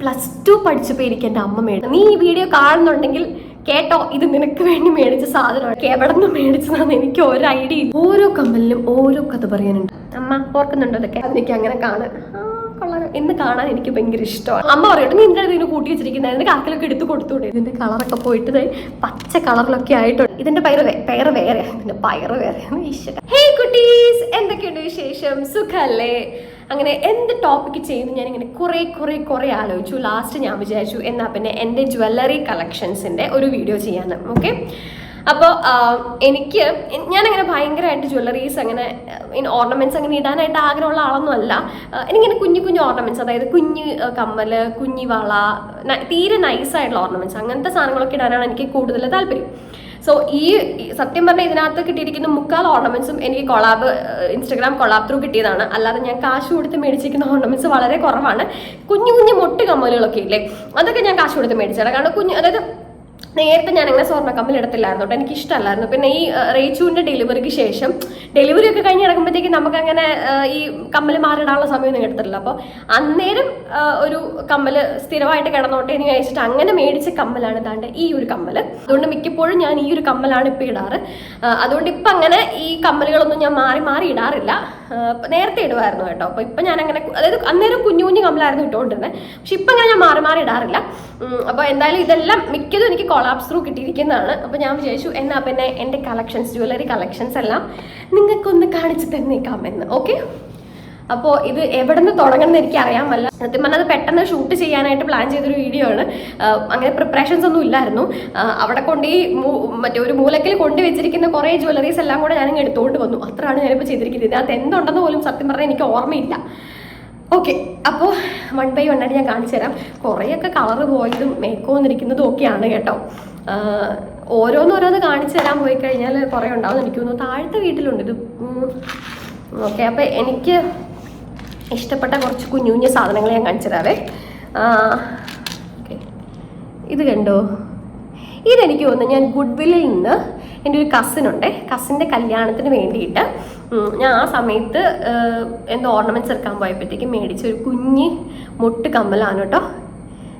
Plus two പഠിച്ചപ്പോൾ എനിക്ക് എൻ്റെ അമ്മ മേടിച്ചു. നീ ഈ വീഡിയോ കാണുന്നുണ്ടെങ്കിൽ കേട്ടോ, ഇത് നിനക്ക് വേണ്ടി മേടിച്ച സാധനമാണ്. എവിടെ നിന്ന് മേടിച്ചതാണെന്ന് എനിക്ക് ഒരു ഐഡിയ ഇല്ല. ഓരോ കമ്മലിലും ഓരോ കഥ പറയാനുണ്ട്. അമ്മ ഓർക്കുന്നുണ്ടോ അതൊക്കെ? അതെനിക്ക് അങ്ങനെ കാണാൻ ഇന്ന് കാണാൻ എനിക്ക് ഭയങ്കര ഇഷ്ടമാണ്. അമ്മ പറയട്ടെ, നീ എന്താണ് ഇതിന് കൂട്ടി വെച്ചിരിക്കുന്നത്, ഇതിന്റെ കാക്കിലൊക്കെ എടുത്ത് കൊടുത്തൂടെ? ഇതിന്റെ കളറൊക്കെ പോയിട്ട് പച്ച കളറിലൊക്കെ ആയിട്ടുണ്ട്. ഇതിന്റെ പയറ് വേറെ, ഇതിന്റെ പയറ് വേറെ. ഹേ കുട്ടീസ്, എന്തൊക്കെയുണ്ട് വിശേഷം? സുഖല്ലേ? അങ്ങനെ എന്ത് ടോപ്പിക്ക് ചെയ്യുന്നു ഞാനിങ്ങനെ കുറേ ആലോചിച്ചു. ലാസ്റ്റ് ഞാൻ വിചാരിച്ചു എന്നാ പിന്നെ എൻ്റെ ജ്വല്ലറി കളക്ഷൻസിൻ്റെ ഒരു വീഡിയോ ചെയ്യാന്ന്. ഓക്കെ, അപ്പോൾ ഞാനങ്ങനെ ഭയങ്കരമായിട്ട് ജ്വല്ലറീസ് അങ്ങനെ ഓർണമെന്റ്സ് അങ്ങനെ ഇടാനായിട്ട് ആഗ്രഹമുള്ള ആളൊന്നും അല്ല. എനിക്കിങ്ങനെ കുഞ്ഞു ഓർണമെന്റ്സ്, അതായത് കുഞ്ഞ് കമ്മല്, കുഞ്ഞി വള, തീരെ നൈസായിട്ടുള്ള ഓർണമെന്റ്സ്, അങ്ങനത്തെ സാധനങ്ങളൊക്കെ ഇടാനാണ് എനിക്ക് കൂടുതൽ താല്പര്യം. സോ ഈ സത്യം പറഞ്ഞാൽ ഇതിനകത്ത് കിട്ടിയിരിക്കുന്ന മുക്കാൽ ഓർണമെന്റ്സും എനിക്ക് ഇൻസ്റ്റാഗ്രാം കൊളാബ് ത്രൂ കിട്ടിയതാണ്. അല്ലാതെ ഞാൻ കാശ് കൊടുത്ത് മേടിച്ചിരിക്കുന്ന ഓർണമെന്റ്സ് വളരെ കുറവാണ്. കുഞ്ഞു മൊട്ട് കമ്മലുകളൊക്കെ ഇല്ലേ, അതൊക്കെ ഞാൻ കാശ് കൊടുത്ത് മേടിച്ചതാണ്. കാരണം അതായത് നേരത്തെ ഞാൻ അങ്ങനെ സ്വർണ്ണക്കമ്മൽ എടുത്തില്ലായിരുന്നു കേട്ടോ, എനിക്ക് ഇഷ്ടമല്ലായിരുന്നു. പിന്നെ ഈ റേച്ചുവിൻ്റെ ഡെലിവറിക്ക് ശേഷം, ഡെലിവറി ഒക്കെ കഴിഞ്ഞ് ഇറങ്ങുമ്പോഴത്തേക്ക് നമുക്കങ്ങനെ ഈ കമ്മൽ മാറിയിടാനുള്ള സമയമൊന്നും എടുത്തിട്ടില്ല. അപ്പോൾ അന്നേരം ഒരു കമ്മൽ സ്ഥിരമായിട്ട് കിടന്നോട്ടെ എന്ന് വിചാരിച്ചിട്ട് അങ്ങനെ മേടിച്ച കമ്മലാണ് ഇതാണ്ട് ഈ ഒരു കമ്മൽ. അതുകൊണ്ട് മിക്കപ്പോഴും ഞാൻ ഈ ഒരു കമ്മലാണ് ഇപ്പം ഇടാറ്. അതുകൊണ്ട് ഇപ്പം അങ്ങനെ ഈ കമ്മലുകളൊന്നും ഞാൻ മാറി ഇടാറില്ല. നേരത്തെ ഇടുമായിരുന്നു കേട്ടോ. അപ്പോൾ ഇപ്പം ഞാൻ അങ്ങനെ, അതായത് അന്നേരം കുഞ്ഞു കമ്മലായിരുന്നു ഇട്ടുകൊണ്ടിരുന്നത്. പക്ഷെ ഇപ്പം അങ്ങനെ ഞാൻ മാറി ഇടാറില്ല. അപ്പോൾ എന്തായാലും ഇതെല്ലാം മിക്കതും എനിക്ക് കൊളാബ്സ് ത്രൂ കിട്ടിയിരിക്കുന്നതാണ്. അപ്പോൾ ഞാൻ വിചാരിച്ചു എന്നാ പിന്നെ എൻ്റെ കളക്ഷൻസ്, ജ്വല്ലറി കളക്ഷൻസ് എല്ലാം നിങ്ങൾക്കൊന്ന് കാണിച്ചു തന്നേക്കാമെന്ന്. ഓക്കെ, അപ്പോൾ ഇത് എവിടെ നിന്ന് തുടങ്ങുന്നത് എനിക്ക് അറിയാമല്ല. സത്യം പറഞ്ഞാൽ അത് പെട്ടെന്ന് ഷൂട്ട് ചെയ്യാനായിട്ട് പ്ലാൻ ചെയ്തൊരു വീഡിയോ ആണ്. അങ്ങനെ പ്രിപ്പറേഷൻസ് ഒന്നും ഇല്ലായിരുന്നു. അവിടെ കൊണ്ട് ഈ മറ്റേ ഒരു മൂലക്കിൽ കൊണ്ടുവച്ചിരിക്കുന്ന കുറേ ജ്വല്ലറീസ് എല്ലാം കൂടെ ഞാനിങ്ങനെ എടുത്തുകൊണ്ട് വന്നു. അത്രയാണ് ഞാനിപ്പോൾ ചെയ്തിരിക്കുന്നത്. ഇതിനകത്ത് എന്തുണ്ടെന്ന് പോലും സത്യം പറഞ്ഞാൽ എനിക്ക് ഓർമ്മയില്ല. ഓക്കെ, അപ്പോൾ 1 by 1 ആയിട്ട് ഞാൻ കാണിച്ചു തരാം. കുറേയൊക്കെ കളറ് പോയതും മേക്കോ വന്നിരിക്കുന്നതും ഒക്കെയാണ് കേട്ടോ. ഓരോന്ന് കാണിച്ചു തരാൻ പോയി കഴിഞ്ഞാൽ കുറേ ഉണ്ടാവും എനിക്ക് തോന്നുന്നു. താഴത്തെ വീട്ടിലുണ്ട് ഇത്. ഓക്കെ, അപ്പോൾ എനിക്ക് ഇഷ്ടപ്പെട്ട കുറച്ച് കുഞ്ഞു സാധനങ്ങൾ ഞാൻ കാണിച്ചു തരാവേ. ഓക്കെ, ഇത് കണ്ടോ? ഇതെനിക്ക് തോന്നുന്നു ഞാൻ ഗുഡ്വില്ലിൽ നിന്ന് എൻ്റെ ഒരു കസിൻ്റെ കല്യാണത്തിന് വേണ്ടിയിട്ട് ഞാൻ ആ സമയത്ത് എന്തോ ഓർണമെൻറ്റ്സ് എടുക്കാൻ പോയപ്പോഴത്തേക്ക് മേടിച്ച ഒരു കുഞ്ഞ് മൊട്ട് കമ്മലാണ് കേട്ടോ.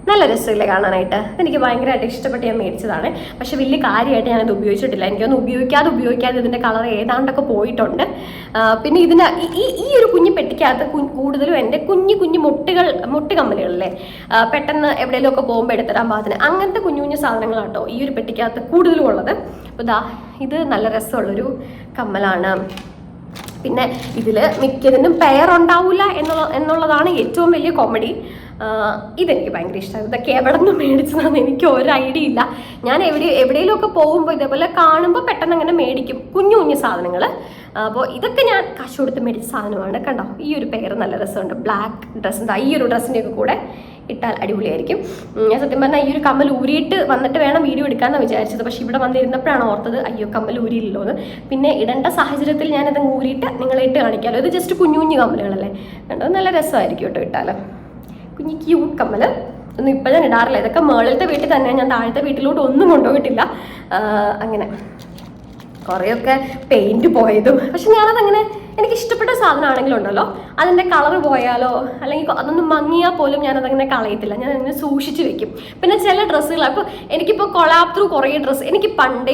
നല്ല രസമില്ലേ കാണാനായിട്ട്? എനിക്ക് ഭയങ്കരമായിട്ട് ഇഷ്ടപ്പെട്ട് ഞാൻ മേടിച്ചതാണ്. പക്ഷെ വലിയ കാര്യമായിട്ട് ഞാനത് ഉപയോഗിച്ചിട്ടില്ല. എനിക്കൊന്ന് ഉപയോഗിക്കാതെ ഇതിൻ്റെ കളർ ഏതാണ്ടൊക്കെ പോയിട്ടുണ്ട്. പിന്നെ ഇതിന് ഈ ഒരു കുഞ്ഞു പെട്ടിക്കകത്ത് കൂടുതലും എൻ്റെ കുഞ്ഞു മൊട്ട് കമ്മലുകളല്ലേ, പെട്ടെന്ന് എവിടെയെങ്കിലും ഒക്കെ പോകുമ്പോൾ എടുത്തിടാൻ പാകത്തിന് അങ്ങനത്തെ കുഞ്ഞു സാധനങ്ങളാട്ടോ ഈ ഒരു പെട്ടിക്കകത്ത് കൂടുതലും ഉള്ളത്. അപ്പോൾ ഇത് നല്ല രസമുള്ളൊരു കമ്മലാണ്. പിന്നെ ഇതിൽ മിക്കതിനും പെയറുണ്ടാവില്ല എന്നുള്ളതാണ് ഏറ്റവും വലിയ കോമഡി. ഇതെനിക്ക് ഭയങ്കര ഇഷ്ടമാണ്. ഇതൊക്കെ എവിടെ നിന്ന് മേടിച്ചതാണെന്ന് എനിക്ക് ഒരു ഐഡിയ ഇല്ല. ഞാൻ എവിടെയെങ്കിലും ഒക്കെ പോകുമ്പോൾ ഇതേപോലെ കാണുമ്പോൾ പെട്ടെന്ന് അങ്ങനെ മേടിക്കും കുഞ്ഞു സാധനങ്ങൾ. അപ്പോൾ ഇതൊക്കെ ഞാൻ കാശ് കൊടുത്ത് മേടിച്ച സാധനമാണ്. കണ്ടോ, ഈ ഒരു പെയർ നല്ല രസമുണ്ട്. ബ്ലാക്ക് ഡ്രസ്സ്, എന്താ ഈ ഒരു ഡ്രസ്സിൻ്റെയൊക്കെ കൂടെ ഇട്ടാൽ അടിപൊളിയായിരിക്കും. ഞാൻ സത്യം പറഞ്ഞാൽ ഈ ഒരു കമ്മൽ ഊരിയിട്ട് വന്നിട്ട് വേണം വീഡിയോ എടുക്കാമെന്നാണ് വിചാരിച്ചത്. പക്ഷേ ഇവിടെ വന്നിരുന്നപ്പോഴാണ് ഓർത്തത് അയ്യോ കമ്മൽ ഊരിയില്ലല്ലോ എന്ന്. പിന്നെ ഇടേണ്ട സാഹചര്യത്തിൽ ഞാനത് ഊരിയിട്ട് നിങ്ങളെ ഇട്ട് കാണിക്കാമല്ലോ. ഇത് ജസ്റ്റ് കുഞ്ഞു കമ്മലുകളല്ലേ, കണ്ടോ? നല്ല രസമായിരിക്കും കേട്ടോ ഇട്ടാലോ. കുഞ്ഞു ക്യൂട്ട് കമ്മൽ ഒന്നും ഇപ്പം ഞാൻ ഇടാറില്ല. ഇതൊക്കെ മേളിലത്തെ വീട്ടിൽ തന്നെ, ഞാൻ താഴത്തെ വീട്ടിലോട്ട് ഒന്നും കൊണ്ടുപോയിട്ടില്ല. അങ്ങനെ കുറേയൊക്കെ പെയിൻറ്റ് പോയതും. പക്ഷെ ഞാനതങ്ങനെ എനിക്ക് ഇഷ്ടപ്പെട്ട സാധനമാണെങ്കിലുണ്ടല്ലോ, അതിൻ്റെ കളർ പോയാലോ അല്ലെങ്കിൽ അതൊന്നും മങ്ങിയാൽ പോലും ഞാനതങ്ങനെ കളയത്തില്ല. ഞാൻ അതിനെ സൂക്ഷിച്ച് വെക്കും. പിന്നെ ചില ഡ്രസ്സുകൾ, അപ്പോൾ എനിക്കിപ്പോൾ കൊളാബ് ത്രൂ കുറേ ഡ്രസ്സ്, എനിക്ക് പണ്ട്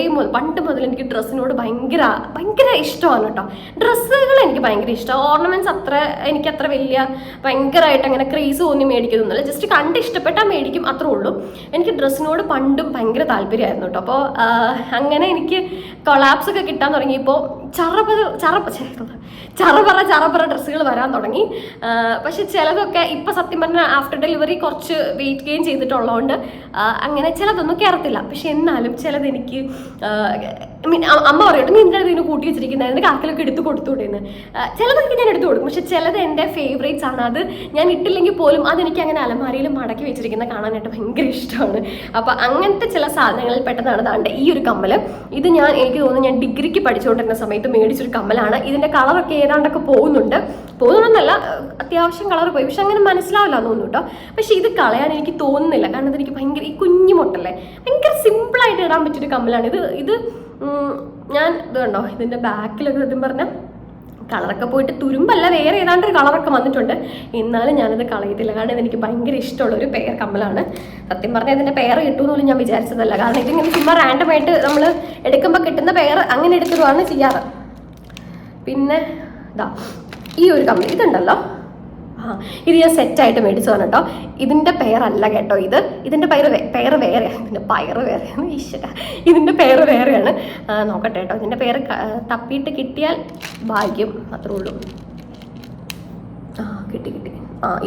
മുതൽ എനിക്ക് ഡ്രസ്സിനോട് ഭയങ്കര ഇഷ്ടമാണ് കേട്ടോ. ഡ്രസ്സുകൾ എനിക്ക് ഭയങ്കര ഇഷ്ടമാണ്. ഓർണമെൻറ്റ്സ് എനിക്കത്ര വലിയ ഭയങ്കരമായിട്ട് അങ്ങനെ ക്രേസ് തോന്നി മേടിക്കുന്നൊന്നുമില്ല. ജസ്റ്റ് കണ്ട് ഇഷ്ടപ്പെട്ടാൽ മേടിക്കും, അത്രേ ഉള്ളൂ. എനിക്ക് ഡ്രസ്സിനോട് പണ്ടും ഭയങ്കര താല്പര്യമായിരുന്നു കേട്ടോ. അപ്പോൾ അങ്ങനെ എനിക്ക് കൊളാബ്സ് ഒക്കെ കിട്ടാൻ തുടങ്ങിയപ്പോൾ ചറപറ ഡ്രസ്സുകൾ വരാൻ തുടങ്ങി. പക്ഷെ ചിലതൊക്കെ ഇപ്പം സത്യം പറഞ്ഞാൽ ആഫ്റ്റർ ഡെലിവറി കുറച്ച് വെയിറ്റ് ഗെയിൻ ചെയ്തിട്ടുള്ളതുകൊണ്ട് അങ്ങനെ ചിലതൊന്നും കയറത്തില്ല. പക്ഷെ എന്നാലും ചിലതെനിക്ക് അമ്മ പറയട്ടെ, നീ എന്താണ് ഇതിന് കൂട്ടി വെച്ചിരിക്കുന്നത്, അതിൻ്റെ കാക്കിലൊക്കെ എടുത്ത് കൊടുത്തുകൂടെയെന്ന്. ചിലതൊക്കെ ഞാൻ എടുത്തു കൊടുക്കും. പക്ഷെ ചിലത് എൻ്റെ ഫേവറേറ്റ്സ് ആണ്. അത് ഞാൻ ഇട്ടില്ലെങ്കിൽ പോലും അതെനിക്ക് അങ്ങനെ അലമാരിയിൽ മടക്കി വെച്ചിരിക്കുന്ന കാണാനായിട്ട് ഭയങ്കര ഇഷ്ടമാണ്. അപ്പം അങ്ങനത്തെ ചില സാധനങ്ങളിൽ പെട്ടതാണ് ദാണ്ട് ഈ ഒരു കമ്മൽ. ഇത് എനിക്ക് തോന്നുന്നു ഞാൻ ഡിഗ്രിക്ക് പഠിച്ചുകൊണ്ടിരുന്ന സമയത്ത് മേടിച്ചൊരു കമ്മലാണ്. ഇതിൻ്റെ കളറൊക്കെ ഏതാണ്ടൊക്കെ പോകുന്നുണ്ടെന്നല്ല, അത്യാവശ്യം കളർ പോയി. പക്ഷെ അങ്ങനെ മനസ്സിലാവില്ല എന്ന് തോന്നുന്നു കേട്ടോ. പക്ഷെ ഇത് കളയാൻ എനിക്ക് തോന്നുന്നില്ല. കാരണം അതെനിക്ക് ഭയങ്കര ഈ കുഞ്ഞു മുട്ടല്ലേ, ഭയങ്കര സിമ്പിളായിട്ട് ഇടാൻ പറ്റിയൊരു കമ്മലാണ് ഇത്. ഞാൻ ഇത് കണ്ടോ, ഇതിൻ്റെ ബാക്കിലൊക്കെ സത്യം പറഞ്ഞാൽ കളറൊക്കെ പോയിട്ട് തുരുമ്പല്ല, വേറെ ഏതാണ്ട് ഒരു കളറൊക്കെ വന്നിട്ടുണ്ട്. എന്നാലും ഞാനത് കളയത്തില്ല, കാരണം ഇതെനിക്ക് ഭയങ്കര ഇഷ്ടമുള്ളൊരു പെയർ കമ്മലാണ്. സത്യം പറഞ്ഞാൽ ഇതിൻ്റെ പെയർ കിട്ടുമെന്ന് പോലും ഞാൻ വിചാരിച്ചതല്ല, കാരണം ഇതിങ്ങനെ ചുമ്മാ റാൻഡമായിട്ട് നമ്മൾ എടുക്കുമ്പോൾ കിട്ടുന്ന പെയർ അങ്ങനെ എടുത്തിടുവാണ് ചെയ്യാറ്. പിന്നെ ഇതാ ഈ ഒരു കമ്മൽ ഇതുണ്ടല്ലോ, ഇത് ഞാൻ സെറ്റായിട്ട് മേടിച്ചതാണ് കേട്ടോ. ഇതിൻ്റെ പെയറല്ല കേട്ടോ, ഇതിൻ്റെ പെയർ വേറെയാണ്, ഇതിൻ്റെ പെയർ വേറെയാണ്. നോക്കട്ടെ കേട്ടോ, ഇതിൻ്റെ പെയർ തപ്പിയിട്ട് കിട്ടിയാൽ ഭാഗ്യം, അത്രേ ഉള്ളൂ. കിട്ടി.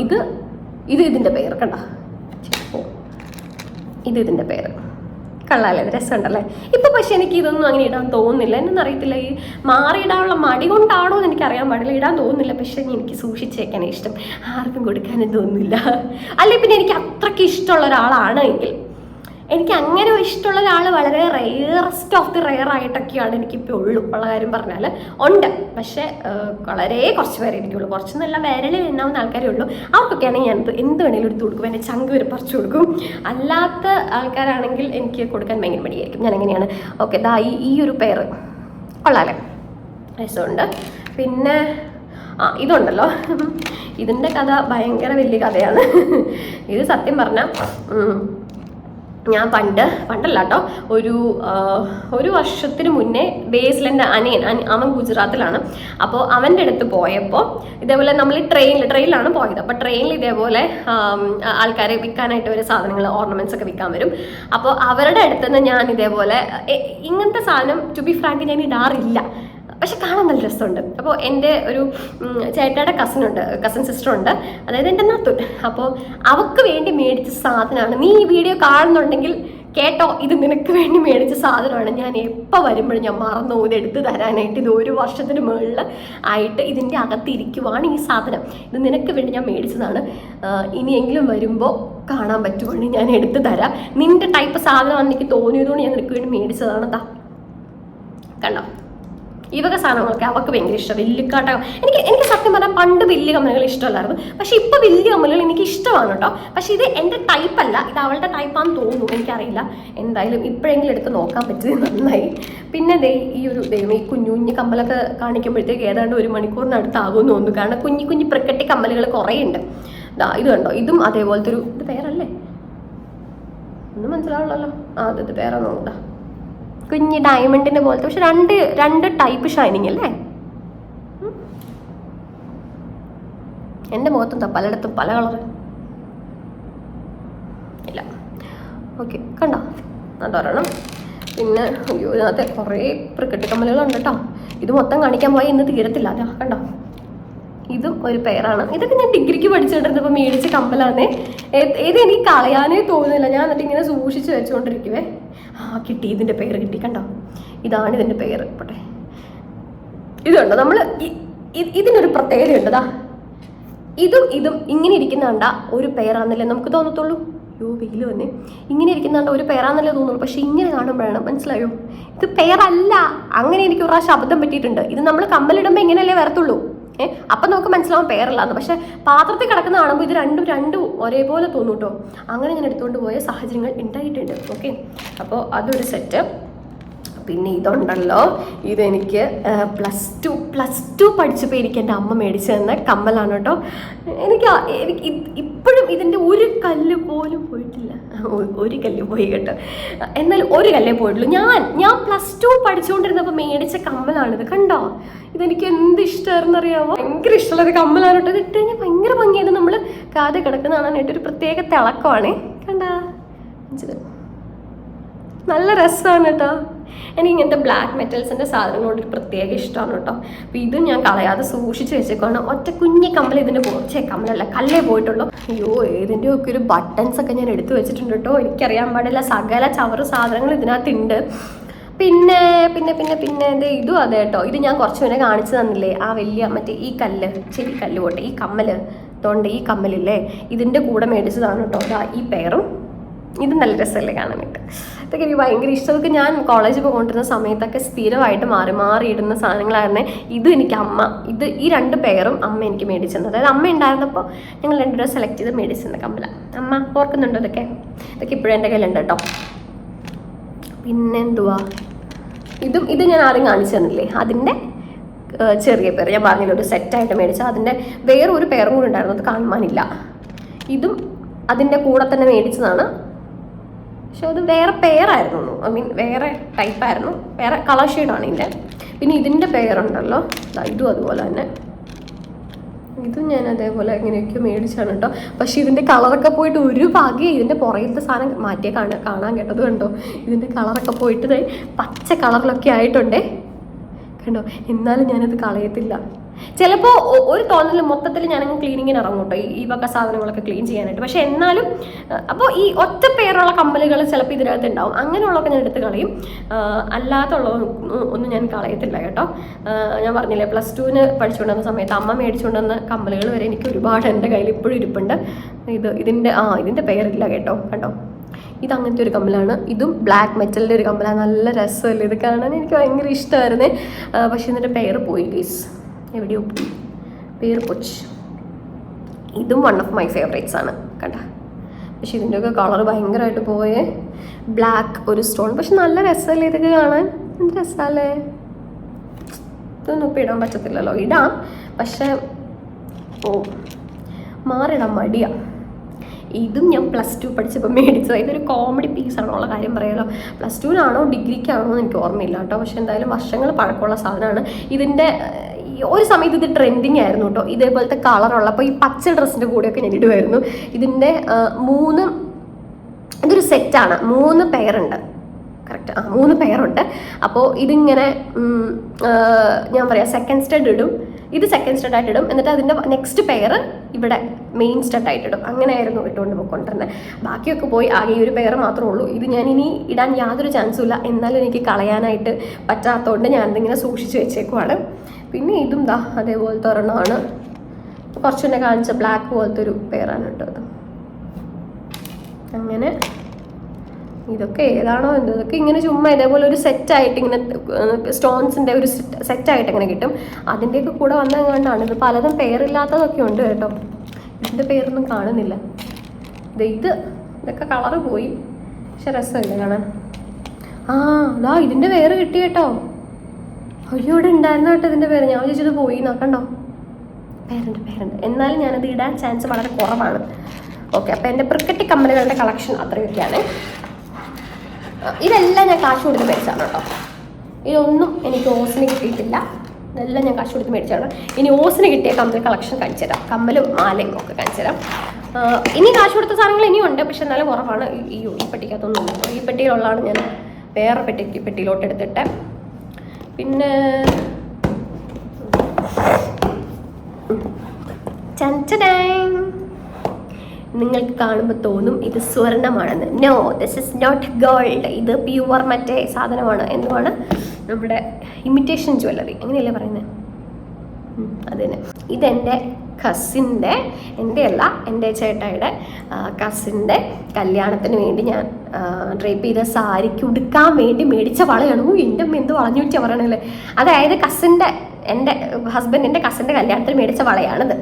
ഇത് ഇതിൻ്റെ പെയർ കണ്ട, ഇതിൻ്റെ പെയർ കള്ളാല്ലേ, രസമുണ്ടല്ലേ. ഇപ്പം പക്ഷെ എനിക്ക് ഇതൊന്നും അങ്ങനെ ഇടാൻ തോന്നുന്നില്ല, എന്നറിയത്തില്ല, ഈ മാറിയിടാനുള്ള മടി കൊണ്ടാണോ എന്ന് എനിക്കറിയാൻ പാടില്ല, ഇടാൻ തോന്നുന്നില്ല. പക്ഷെ എനിക്ക് സൂക്ഷിച്ചേക്കാനേ ഇഷ്ടം, ആർക്കും കൊടുക്കാനും തോന്നുന്നില്ല. അല്ലെ പിന്നെ എനിക്ക് അത്രയ്ക്ക് ഇഷ്ടമുള്ള ഒരാളാണ് എങ്കിൽ, എനിക്ക് അങ്ങനെ ഇഷ്ടമുള്ള ഒരാൾ വളരെ റെയറസ്റ്റ് ഓഫ് ദി റെയർ ആയിട്ടൊക്കെയാണ് എനിക്കിപ്പോൾ ഉള്ളൂ. ഉള്ള കാര്യം പറഞ്ഞാൽ ഉണ്ട്, പക്ഷേ വളരെ കുറച്ച് പേരെ എനിക്കുള്ളൂ. കുറച്ച് നല്ല വിരലിൽ എണ്ണാവുന്ന ആൾക്കാരേ ഉള്ളൂ. അവർക്കൊക്കെയാണെങ്കിൽ ഞാൻ എന്ത് വേണമെങ്കിലും എടുത്ത് കൊടുക്കും, എൻ്റെ ചങ്ക് വരെ പറിച്ചു കൊടുക്കും. അല്ലാത്ത ആൾക്കാരാണെങ്കിൽ എനിക്ക് കൊടുക്കാൻ ഭയങ്കര മടിയായിരിക്കും. ഞാൻ എങ്ങനെയാണ് ഓക്കെ ദാ ഈ ഒരു പെയർ കൊള്ളാല്ലേ, രസമുണ്ട്. പിന്നെ ഇതുണ്ടല്ലോ, ഇതിൻ്റെ കഥ ഭയങ്കര വലിയ കഥയാണ്. ഇത് സത്യം പറഞ്ഞാൽ ഞാൻ പണ്ടല്ല കേട്ടോ, ഒരു വർഷത്തിന് മുന്നേ ബേസിലെൻ്റെ അനിയൻ, അവൻ ഗുജറാത്തിലാണ്. അപ്പോൾ അവൻ്റെ അടുത്ത് പോയപ്പോൾ ഇതേപോലെ നമ്മൾ ട്രെയിനിലാണ് പോയത്. അപ്പോൾ ട്രെയിനിൽ ഇതേപോലെ ആൾക്കാരെ വിൽക്കാനായിട്ട് ഒരു സാധനങ്ങൾ, ഓർണമെൻറ്റ്സ് ഒക്കെ വിൽക്കാൻ വരും. അപ്പോൾ അവരുടെ അടുത്ത് നിന്ന് ഞാൻ ഇതേപോലെ ഇങ്ങനത്തെ സാധനം ടു ബി ഫ്രാങ്ക് ഞാൻ ഇടാറില്ല, പക്ഷെ കാണാൻ നല്ല രസമുണ്ട്. അപ്പോൾ എൻ്റെ ഒരു ചേട്ടയുടെ കസിൻ സിസ്റ്റർ ഉണ്ട്, അതായത് എൻ്റെ നാത്തൂൻ. അപ്പോൾ അവൾക്ക് വേണ്ടി മേടിച്ച സാധനമാണ്. നീ ഈ വീഡിയോ കാണുന്നുണ്ടെങ്കിൽ കേട്ടോ, ഇത് നിനക്ക് വേണ്ടി മേടിച്ച സാധനമാണ്. ഞാൻ എപ്പോൾ വരുമ്പോഴും ഞാൻ മറന്നു ഇത് എടുത്ത് തരാനായിട്ട്. ഇത് 1 വർഷത്തിന് മുകളിൽ ആയിട്ട് ഇതിൻ്റെ അകത്തിരിക്കുവാണ് ഈ സാധനം. ഇത് നിനക്ക് വേണ്ടി ഞാൻ മേടിച്ചതാണ്. ഇനിയെങ്കിലും വരുമ്പോൾ കാണാൻ പറ്റുവാണെങ്കിൽ ഞാൻ എടുത്ത് തരാം. നിൻ്റെ ടൈപ്പ് സാധനമാണെന്ന് എനിക്ക് തോന്നിയതുകൊണ്ട് ഞാൻ നിനക്ക് വേണ്ടി മേടിച്ചതാണ്. എന്താ കണ്ടോ, ഈ വക സാധനങ്ങളൊക്കെ അവൾക്ക് ഭയങ്കര ഇഷ്ടം. വലിയക്കാട്ട എനിക്ക് സത്യം പറഞ്ഞാൽ പണ്ട് വലിയ കമ്മലുകൾ ഇഷ്ടമല്ലായിരുന്നു, പക്ഷെ ഇപ്പോൾ വലിയ കമ്മലുകൾ എനിക്ക് ഇഷ്ടമാണ് കേട്ടോ. പക്ഷെ ഇത് എൻ്റെ ടൈപ്പല്ല, ഇത് അവളുടെ ടൈപ്പാണെന്ന് തോന്നുന്നു, എനിക്കറിയില്ല. എന്തായാലും ഇപ്പോഴെങ്കിലും എടുത്ത് നോക്കാൻ പറ്റിയത് നന്നായി. പിന്നെ ഈ കുഞ്ഞു കമ്മലൊക്കെ കാണിക്കുമ്പോഴത്തേക്ക് ഏതാണ്ട് 1 മണിക്കൂറിനടുത്താകുമെന്ന് തോന്നുന്നു, കാരണം കുഞ്ഞു പ്രക്കട്ടി കമ്മലുകൾ കുറേ ഉണ്ട്. ഇത് കണ്ടോ, ഇതും അതേപോലത്തെ ഇത് പേരല്ലേ, ഒന്നും മനസ്സിലാവുള്ളല്ലോ. ഇത് പേരാണോ? കുഞ്ഞ് ഡയമണ്ടിൻ്റെ പോലത്തെ, പക്ഷെ രണ്ട് ടൈപ്പ് ഷൈനിങ് അല്ലേ. എൻ്റെ മുഖത്തും പലയിടത്തും പല കളറ് ഇല്ല. ഓക്കെ കണ്ടോ, അതൊരെണ്ണം. പിന്നെ ഇതിനകത്ത് കുറേ ക്രിക്കറ്റ് കമ്മലുകളുണ്ട് കേട്ടോ. ഇത് മൊത്തം കാണിക്കാൻ പോയാൽ ഇന്ന് തീരത്തില്ല. അതാ കണ്ടോ, ഇതും ഒരു പെയറാണ്. ഇതൊക്കെ ഞാൻ ഡിഗ്രിക്ക് പഠിച്ചിട്ടിരുന്നപ്പോൾ മേടിച്ച കമ്മലാണ്. ഇത് എനിക്ക് കളയാനേ തോന്നുന്നില്ല. ഞാൻ എന്നിട്ട് ഇങ്ങനെ സൂക്ഷിച്ച് വെച്ചുകൊണ്ടിരിക്കുവേ. കിട്ടി, ഇതിൻ്റെ പെയർ കിട്ടി. കണ്ടോ, ഇതാണ് ഇതിൻ്റെ പെയർ. പോട്ടെ, ഇതുണ്ടോ, നമ്മൾ ഇതിനൊരു പ്രത്യേകതയുണ്ട്. ഇതും ഇങ്ങനെ ഇരിക്കുന്ന കണ്ട ഒരു പെയറാന്നല്ലേ നമുക്ക് തോന്നത്തുള്ളൂ. വെയിൽ വന്നേ, ഇങ്ങനെ ഇരിക്കുന്നുണ്ട് ഒരു പെയറാന്നല്ലേ തോന്നുള്ളൂ. പക്ഷെ ഇങ്ങനെ കാണുമ്പോഴാണ് മനസ്സിലായോ, ഇത് പെയറല്ല. അങ്ങനെ എനിക്ക് ഒരു ശബ്ദം പറ്റിയിട്ടുണ്ട്. ഇത് നമ്മൾ കമ്മലിടുമ്പോൾ ഇങ്ങനെയല്ലേ വരത്തുള്ളൂ. അപ്പം നമുക്ക് മനസ്സിലാവും പെയറല്ലാന്ന്. പക്ഷെ പാത്രത്തിൽ കിടക്കുന്ന കാണുമ്പോൾ ഇത് രണ്ടും ഒരേപോലെ തോന്നും കേട്ടോ. അങ്ങനെ ഞാൻ എടുത്തുകൊണ്ട് പോയ സാഹചര്യങ്ങൾ ഉണ്ടായിട്ടുണ്ട്. ഓക്കെ, അപ്പോൾ അതൊരു സെറ്റ്. പിന്നെ ഇതുണ്ടല്ലോ, ഇതെനിക്ക് പ്ലസ് ടു പഠിച്ചപ്പോൾ എനിക്ക് എൻ്റെ അമ്മ മേടിച്ചു തന്ന കമ്മലാണ് കേട്ടോ. എനിക്ക് ഇപ്പോഴും ഇതിൻ്റെ ഒരു കല്ല് പോലും പോയിട്ടില്ല. ഒരു കല്ല് പോയി കേട്ടോ, എന്നാൽ ഒരു കല്ലേ പോയിട്ടുള്ളൂ. ഞാൻ പ്ലസ് 2 പഠിച്ചുകൊണ്ടിരുന്നപ്പോൾ മേടിച്ച കമ്മലാണിത്. കണ്ടോ, ഇതെനിക്ക് എന്ത് ഇഷ്ടമായിരുന്നു അറിയാമോ, ഭയങ്കര ഇഷ്ടമുള്ളൊരു കമ്മലാണ് കേട്ടോ. ഇത് ഇട്ട് കഴിഞ്ഞാൽ ഭയങ്കര ഭംഗിയായിട്ട് നമ്മൾ കാതെ കിടക്കുന്നതാണാനായിട്ട് ഒരു പ്രത്യേക തിളക്കമാണേ. കണ്ടാ, നല്ല രസമാണ് കേട്ടോ. എനിക്ക് ഇങ്ങനത്തെ ബ്ലാക്ക് മെറ്റൽസിൻ്റെ സാധനങ്ങളോട് ഒരു പ്രത്യേക ഇഷ്ടമാണ് കേട്ടോ. അപ്പോൾ ഇതും ഞാൻ കളയാതെ സൂക്ഷിച്ച് വെച്ചേക്കാണ്. ഒറ്റ കുഞ്ഞി കമ്മൽ ഇതിൻ്റെ കമ്മലല്ല, കല്ലേ പോയിട്ടുള്ളൂ. അയ്യോ, ഏതിൻ്റെ ഒക്കെ ഒരു ബട്ടൺസ് ഒക്കെ ഞാൻ എടുത്തു വെച്ചിട്ടുണ്ട് കേട്ടോ. എനിക്കറിയാൻ പാടില്ല, സകല ചവറ് സാധനങ്ങൾ ഇതിനകത്തുണ്ട്. പിന്നെ പിന്നെ പിന്നെ പിന്നെ ഇതും അതെ കേട്ടോ. ഇത് ഞാൻ കുറച്ച് മുന്നേ കാണിച്ചു തന്നില്ലേ, ആ വലിയ മറ്റേ ഈ കല്ല്, ചെവി കല്ല് പോട്ടെ, ഈ കമ്മൽ തോണ്ട്, ഈ കമ്മലില്ലേ, ഇതിൻ്റെ കൂടെ മേടിച്ചതാണ് കേട്ടോ. ഈ പെയറും ഇത് നല്ല രസമല്ലേ കാണാനായിട്ട്. ഇതൊക്കെ എനിക്ക് ഭയങ്കര ഇഷ്ടം. ഇതൊക്കെ ഞാൻ കോളേജിൽ പോയിക്കൊണ്ടിരുന്ന സമയത്തൊക്കെ സ്ഥിരമായിട്ട് മാറി ഇടുന്ന സാധനങ്ങളായിരുന്നേ. ഇത് എനിക്ക് ഈ 2 പെയറും അമ്മ എനിക്ക് മേടിച്ചിട്ടുണ്ട്. അതായത് അമ്മ ഉണ്ടായിരുന്നപ്പോൾ ഞങ്ങൾ 2 രൂപ സെലക്ട് ചെയ്ത് മേടിച്ചിട്ടുണ്ട് കമ്മല. അമ്മ ഓർക്കുന്നുണ്ടോ ഇതൊക്കെ ഇപ്പോഴും എൻ്റെ കയ്യിലുണ്ട് കേട്ടോ. പിന്നെന്തുവാ, ഇത് ഞാൻ ആരും കാണിച്ചു തന്നില്ലേ, അതിൻ്റെ ചെറിയ പേർ ഞാൻ പറഞ്ഞില്ല, ഒരു സെറ്റായിട്ട് മേടിച്ച അതിൻ്റെ വേറൊരു പേരും കൂടി ഉണ്ടായിരുന്നു, അത് കാണുവാനില്ല. ഇതും അതിൻ്റെ കൂടെ തന്നെ മേടിച്ചതാണ്, പക്ഷെ അത് വേറെ പേരായിരുന്നു, ഐ മീൻ വേറെ ടൈപ്പായിരുന്നു, വേറെ കളർ ഷെയ്ഡാണ് ഇതിൻ്റെ. പിന്നെ ഇതിൻ്റെ പേരുണ്ടല്ലോ, ഇതും അതുപോലെ തന്നെ, ഇതും ഞാൻ അതേപോലെ എങ്ങനെയൊക്കെയോ മേടിച്ചാണ് കേട്ടോ. പക്ഷെ ഇതിൻ്റെ കളറൊക്കെ പോയിട്ട് ഒരു ഭാഗ്യം, ഇതിൻ്റെ പുറകിലത്തെ സാധനം മാറ്റിയേ കാണാൻ കേട്ടത് കണ്ടോ, ഇതിൻ്റെ കളറൊക്കെ പോയിട്ട് പച്ച കളറിലൊക്കെ ആയിട്ടുണ്ടേ കണ്ടോ. എന്നാലും ഞാനത് കളയത്തില്ല. ചിലപ്പോൾ ഒരു തോന്നൽ മൊത്തത്തിൽ ഞാനങ്ങ് ക്ലീനിങ്ങിന് ഇറങ്ങും കേട്ടോ, ഈ വക സാധനങ്ങളൊക്കെ ക്ലീൻ ചെയ്യാനായിട്ട്. പക്ഷെ എന്നാലും അപ്പോൾ ഈ ഒറ്റ പേരുള്ള കമ്മലുകൾ ചിലപ്പോൾ ഇതിനകത്ത് ഉണ്ടാവും, അങ്ങനെയുള്ളതൊക്കെ ഞാൻ എടുത്ത് കളയും. അല്ലാത്തുള്ള ഒന്നും ഞാൻ കളയത്തില്ല കേട്ടോ. ഞാൻ പറഞ്ഞില്ലേ, +2 പഠിച്ചുകൊണ്ടിരുന്ന സമയത്ത് അമ്മ മേടിച്ചുകൊണ്ടുവന്ന കമ്മലുകൾ വരെ എനിക്ക് ഒരുപാട് എൻ്റെ കയ്യിൽ ഇപ്പോഴും ഇരിപ്പുണ്ട്. ഇതിൻ്റെ പേരില്ല കേട്ടോ, കണ്ടോ. ഇത് അങ്ങനത്തെ ഒരു കമ്മലാണ്, ഇതും ബ്ലാക്ക് മെറ്റലിൻ്റെ ഒരു കമ്മലാണ്. നല്ല രസമല്ലേ ഇത് കാണാൻ, എനിക്ക് ഭയങ്കര ഇഷ്ടമായിരുന്നേ. പക്ഷെ ഇതിൻ്റെ പേര് പോയി ഗൈസ്, എവിടെയോ പോയി, പേര് പൊച്ച്. ഇതും വൺ ഓഫ് മൈ ഫേവറേറ്റ്സ് ആണ് കണ്ട. പക്ഷെ ഇതിൻ്റെയൊക്കെ കളർ ഭയങ്കരമായിട്ട് പോയേ. ബ്ലാക്ക് ഒരു സ്റ്റോൺ, പക്ഷെ നല്ല രസമല്ലേ ഇതൊക്കെ കാണാൻ, എന്ത് രസമല്ലേ. ഇതൊന്നും ഇപ്പം ഇടാൻ പറ്റത്തില്ലല്ലോ, ഇടാം പക്ഷെ മാറിടാൻ മടിയാ. ഇതും ഞാൻ +2 പഠിച്ചപ്പോൾ മേടിച്ചത്. ഇതൊരു കോമഡി പീസാണോ ഉള്ള കാര്യം പറയാലോ. +2-നാണോ ഡിഗ്രിക്കാണോ എന്ന് എനിക്ക് ഓർമ്മയില്ല കേട്ടോ. പക്ഷെ എന്തായാലും വർഷങ്ങൾ പഴക്കമുള്ള സാധനമാണ്. ഇതിൻ്റെ ഒരു സമയത്ത് ഇത് ട്രെൻഡിങ് ആയിരുന്നു കേട്ടോ, ഇതേപോലത്തെ കളറുള്ള. അപ്പോൾ ഈ പച്ച ഡ്രസ്സിൻ്റെ കൂടെയൊക്കെ ഞാൻ ഇടുമായിരുന്നു. ഇതിൻ്റെ ഇതൊരു സെറ്റാണ്, 3 പെയറുണ്ട്, കറക്റ്റ് 3 പെയറുണ്ട്. അപ്പോൾ ഇതിങ്ങനെ ഞാൻ പറയാം, സെക്കൻഡ് സ്റ്റഡ് ഇടും, ഇത് സെക്കൻഡ് സ്റ്റഡ് ആയിട്ട് ഇടും, എന്നിട്ട് അതിൻ്റെ നെക്സ്റ്റ് പെയർ ഇവിടെ മെയിൻ സ്റ്റഡ് ആയിട്ട് ഇടും. അങ്ങനെയായിരുന്നു ഇട്ടുകൊണ്ട് പോയിക്കൊണ്ടിരുന്നത്. ബാക്കിയൊക്കെ പോയി, ആകെ ഈ ഒരു പെയർ മാത്രമേ ഉള്ളൂ. ഇത് ഞാൻ ഇനി ഇടാൻ യാതൊരു ചാൻസും ഇല്ല, എന്നാലും എനിക്ക് കളയാനായിട്ട് പറ്റാത്തതുകൊണ്ട് ഞാനിതിങ്ങനെ സൂക്ഷിച്ച് വെച്ചേക്കുവാണ്. പിന്നെ ഇതും അതേപോലത്തെ ഒരെണ്ണമാണ്, കുറച്ച് തന്നെ കാണിച്ച ബ്ലാക്ക് പോലത്തെ ഒരു പെയറാണ് കേട്ടോ അത്. അങ്ങനെ ഇതൊക്കെ ഏതാണോ എന്തോ, ഇതൊക്കെ ഇങ്ങനെ ചുമ്മാ ഇതേപോലെ ഒരു സെറ്റായിട്ട് ഇങ്ങനെ സ്റ്റോൺസിൻ്റെ ഒരു സെറ്റായിട്ട് ഇങ്ങനെ കിട്ടും. അതിൻ്റെയൊക്കെ കൂടെ വന്നതുകൊണ്ടാണ്. ഇത് പലതും പേരില്ലാത്തതൊക്കെ ഉണ്ട് കേട്ടോ, ഇതിൻ്റെ പേരൊന്നും കാണുന്നില്ല. ഇതൊക്കെ കളറ് പോയി, പക്ഷെ രസമില്ല കാണാൻ. ഇതിൻ്റെ പേര് കിട്ടി കേട്ടോ. അയ്യോ, ഇവിടെ ഉണ്ടായിരുന്നു കേട്ടോ ഇതിൻ്റെ പേര്, ഞാൻ ചോദിച്ചത് പോയി നോക്കണ്ടോ. പേരുണ്ട്, എന്നാലും ഞാനത് ഇടാൻ ചാൻസ് വളരെ കുറവാണ്. ഓക്കെ, അപ്പോൾ എൻ്റെ പ്രിക്കറ്റി കമ്മലുകളുടെ കളക്ഷൻ അത്രയൊക്കെയാണ്. ഇതെല്ലാം ഞാൻ കാശ് കൊടുത്ത് മേടിച്ചാണ് കേട്ടോ. ഇതൊന്നും എനിക്ക് ഓസിന് കിട്ടിയിട്ടില്ല, ഇതെല്ലാം ഞാൻ കാശ് കൊടുത്ത് മേടിച്ചാണ്. ഇനി ഓസിന് കിട്ടിയ കമ്മൽ കളക്ഷൻ കാണിച്ചു തരാം, കമ്മലും മാലയും ഒക്കെ കാണിച്ചു തരാം. ഇനി കാശ് കൊടുത്ത സാധനങ്ങൾ ഇനിയും ഉണ്ട്, പക്ഷെ എന്നാലും കുറവാണ്. ഈ പെട്ടിക്കകത്തൊന്നും, ഈ പെട്ടിയിലുള്ളതാണ് ഞാൻ വേറെ പെട്ടിയിലോട്ട് എടുത്തിട്ട്. പിന്നെ നിങ്ങൾക്ക് കാണുമ്പോൾ തോന്നും ഇത് സ്വർണ്ണമാണെന്ന്. No, this is not gold. ഇത് പ്യുവർ മറ്റേ സാധനമാണ്. എന്തുവാണ്, നമ്മുടെ ഇമിറ്റേഷൻ ജ്വല്ലറി, അങ്ങനെയല്ലേ പറയുന്നത്, അത് തന്നെ. ഇതെൻ്റെ കസിൻ്റെ, എൻ്റെ അല്ല, എൻ്റെ ചേട്ടായിയുടെ കസിൻ്റെ കല്യാണത്തിന് വേണ്ടി ഞാൻ ഡ്രേപ്പ് ചെയ്ത സാരിക്ക് ഉടുക്കാൻ വേണ്ടി മേടിച്ച വളയാണ്. എൻ്റെ അമ്മ എന്ത് വളഞ്ഞു വെച്ചാൽ പറയണല്ലേ. അതായത് എൻ്റെ ഹസ്ബൻഡിൻ്റെ കസിൻ്റെ കല്യാണത്തിന് മേടിച്ച വളയാണിത്.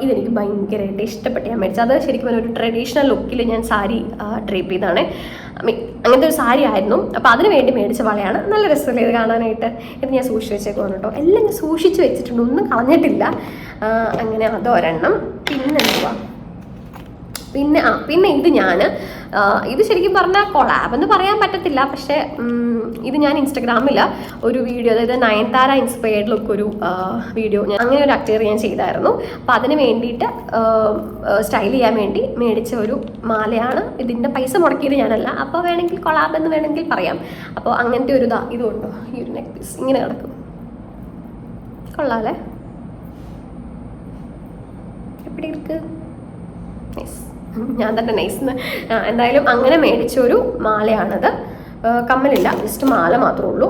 ഇതെനിക്ക് ഭയങ്കരമായിട്ട് ഇഷ്ടപ്പെട്ട് ഞാൻ മേടിച്ചത്. അത് ശരിക്കും ഒരു ട്രഡീഷണൽ ലുക്കിൽ ഞാൻ സാരി ഡ്രേപ്പ് ചെയ്താണ്. അങ്ങനത്തെ ഒരു സാരി ആയിരുന്നു. അപ്പോൾ അതിന് വേണ്ടി മേടിച്ച വളയാണ്. നല്ല രസമല്ലേ ഇത് കാണാനായിട്ട്. ഇത് ഞാൻ സൂക്ഷിച്ച് വെച്ചേക്കുവാണ് കേട്ടോ. എല്ലാം ഞാൻ സൂക്ഷിച്ച് വെച്ചിട്ടുണ്ട്, ഒന്നും കളഞ്ഞിട്ടില്ല. അങ്ങനെ അതൊരെണ്ണം. പിന്നെന്തുവാ, പിന്നെ ഇത് ഇത് ശരിക്കും പറഞ്ഞാൽ കൊളാബ് എന്ന് പറയാൻ പറ്റത്തില്ല. പക്ഷേ ഇത് ഞാൻ ഇൻസ്റ്റഗ്രാമിൽ ഒരു വീഡിയോ, അതായത് നയൻതാര ഇൻസ്പയർഡ് ലുക്ക് ഒരു വീഡിയോ, ഞാൻ അങ്ങനെ ഒരു അക്ടർ ഞാൻ ചെയ്തായിരുന്നു. അപ്പോൾ അതിന് വേണ്ടിയിട്ട് സ്റ്റൈൽ ചെയ്യാൻ വേണ്ടി മേടിച്ച ഒരു മാലയാണ്. ഇതിൻ്റെ പൈസ മുടക്കിയത് ഞാനല്ല. അപ്പോൾ വേണമെങ്കിൽ കൊളാബ് എന്ന് വേണമെങ്കിൽ പറയാം. അപ്പോൾ അങ്ങനത്തെ ഒരു ഇതുണ്ടോ, ഈ ഒരു നെക്ക് പീസ് ഇങ്ങനെ കിടക്കും, കൊള്ളാല്ലേ, എപ്പിടി ഇருக்கு, നൈസ്, ഞാൻ തന്നെ നൈസ്. എന്തായാലും അങ്ങനെ മേടിച്ചൊരു മാലയാണത്. കമ്മലില്ല, ജസ്റ്റ് മാല മാത്രമേ ഉള്ളൂ.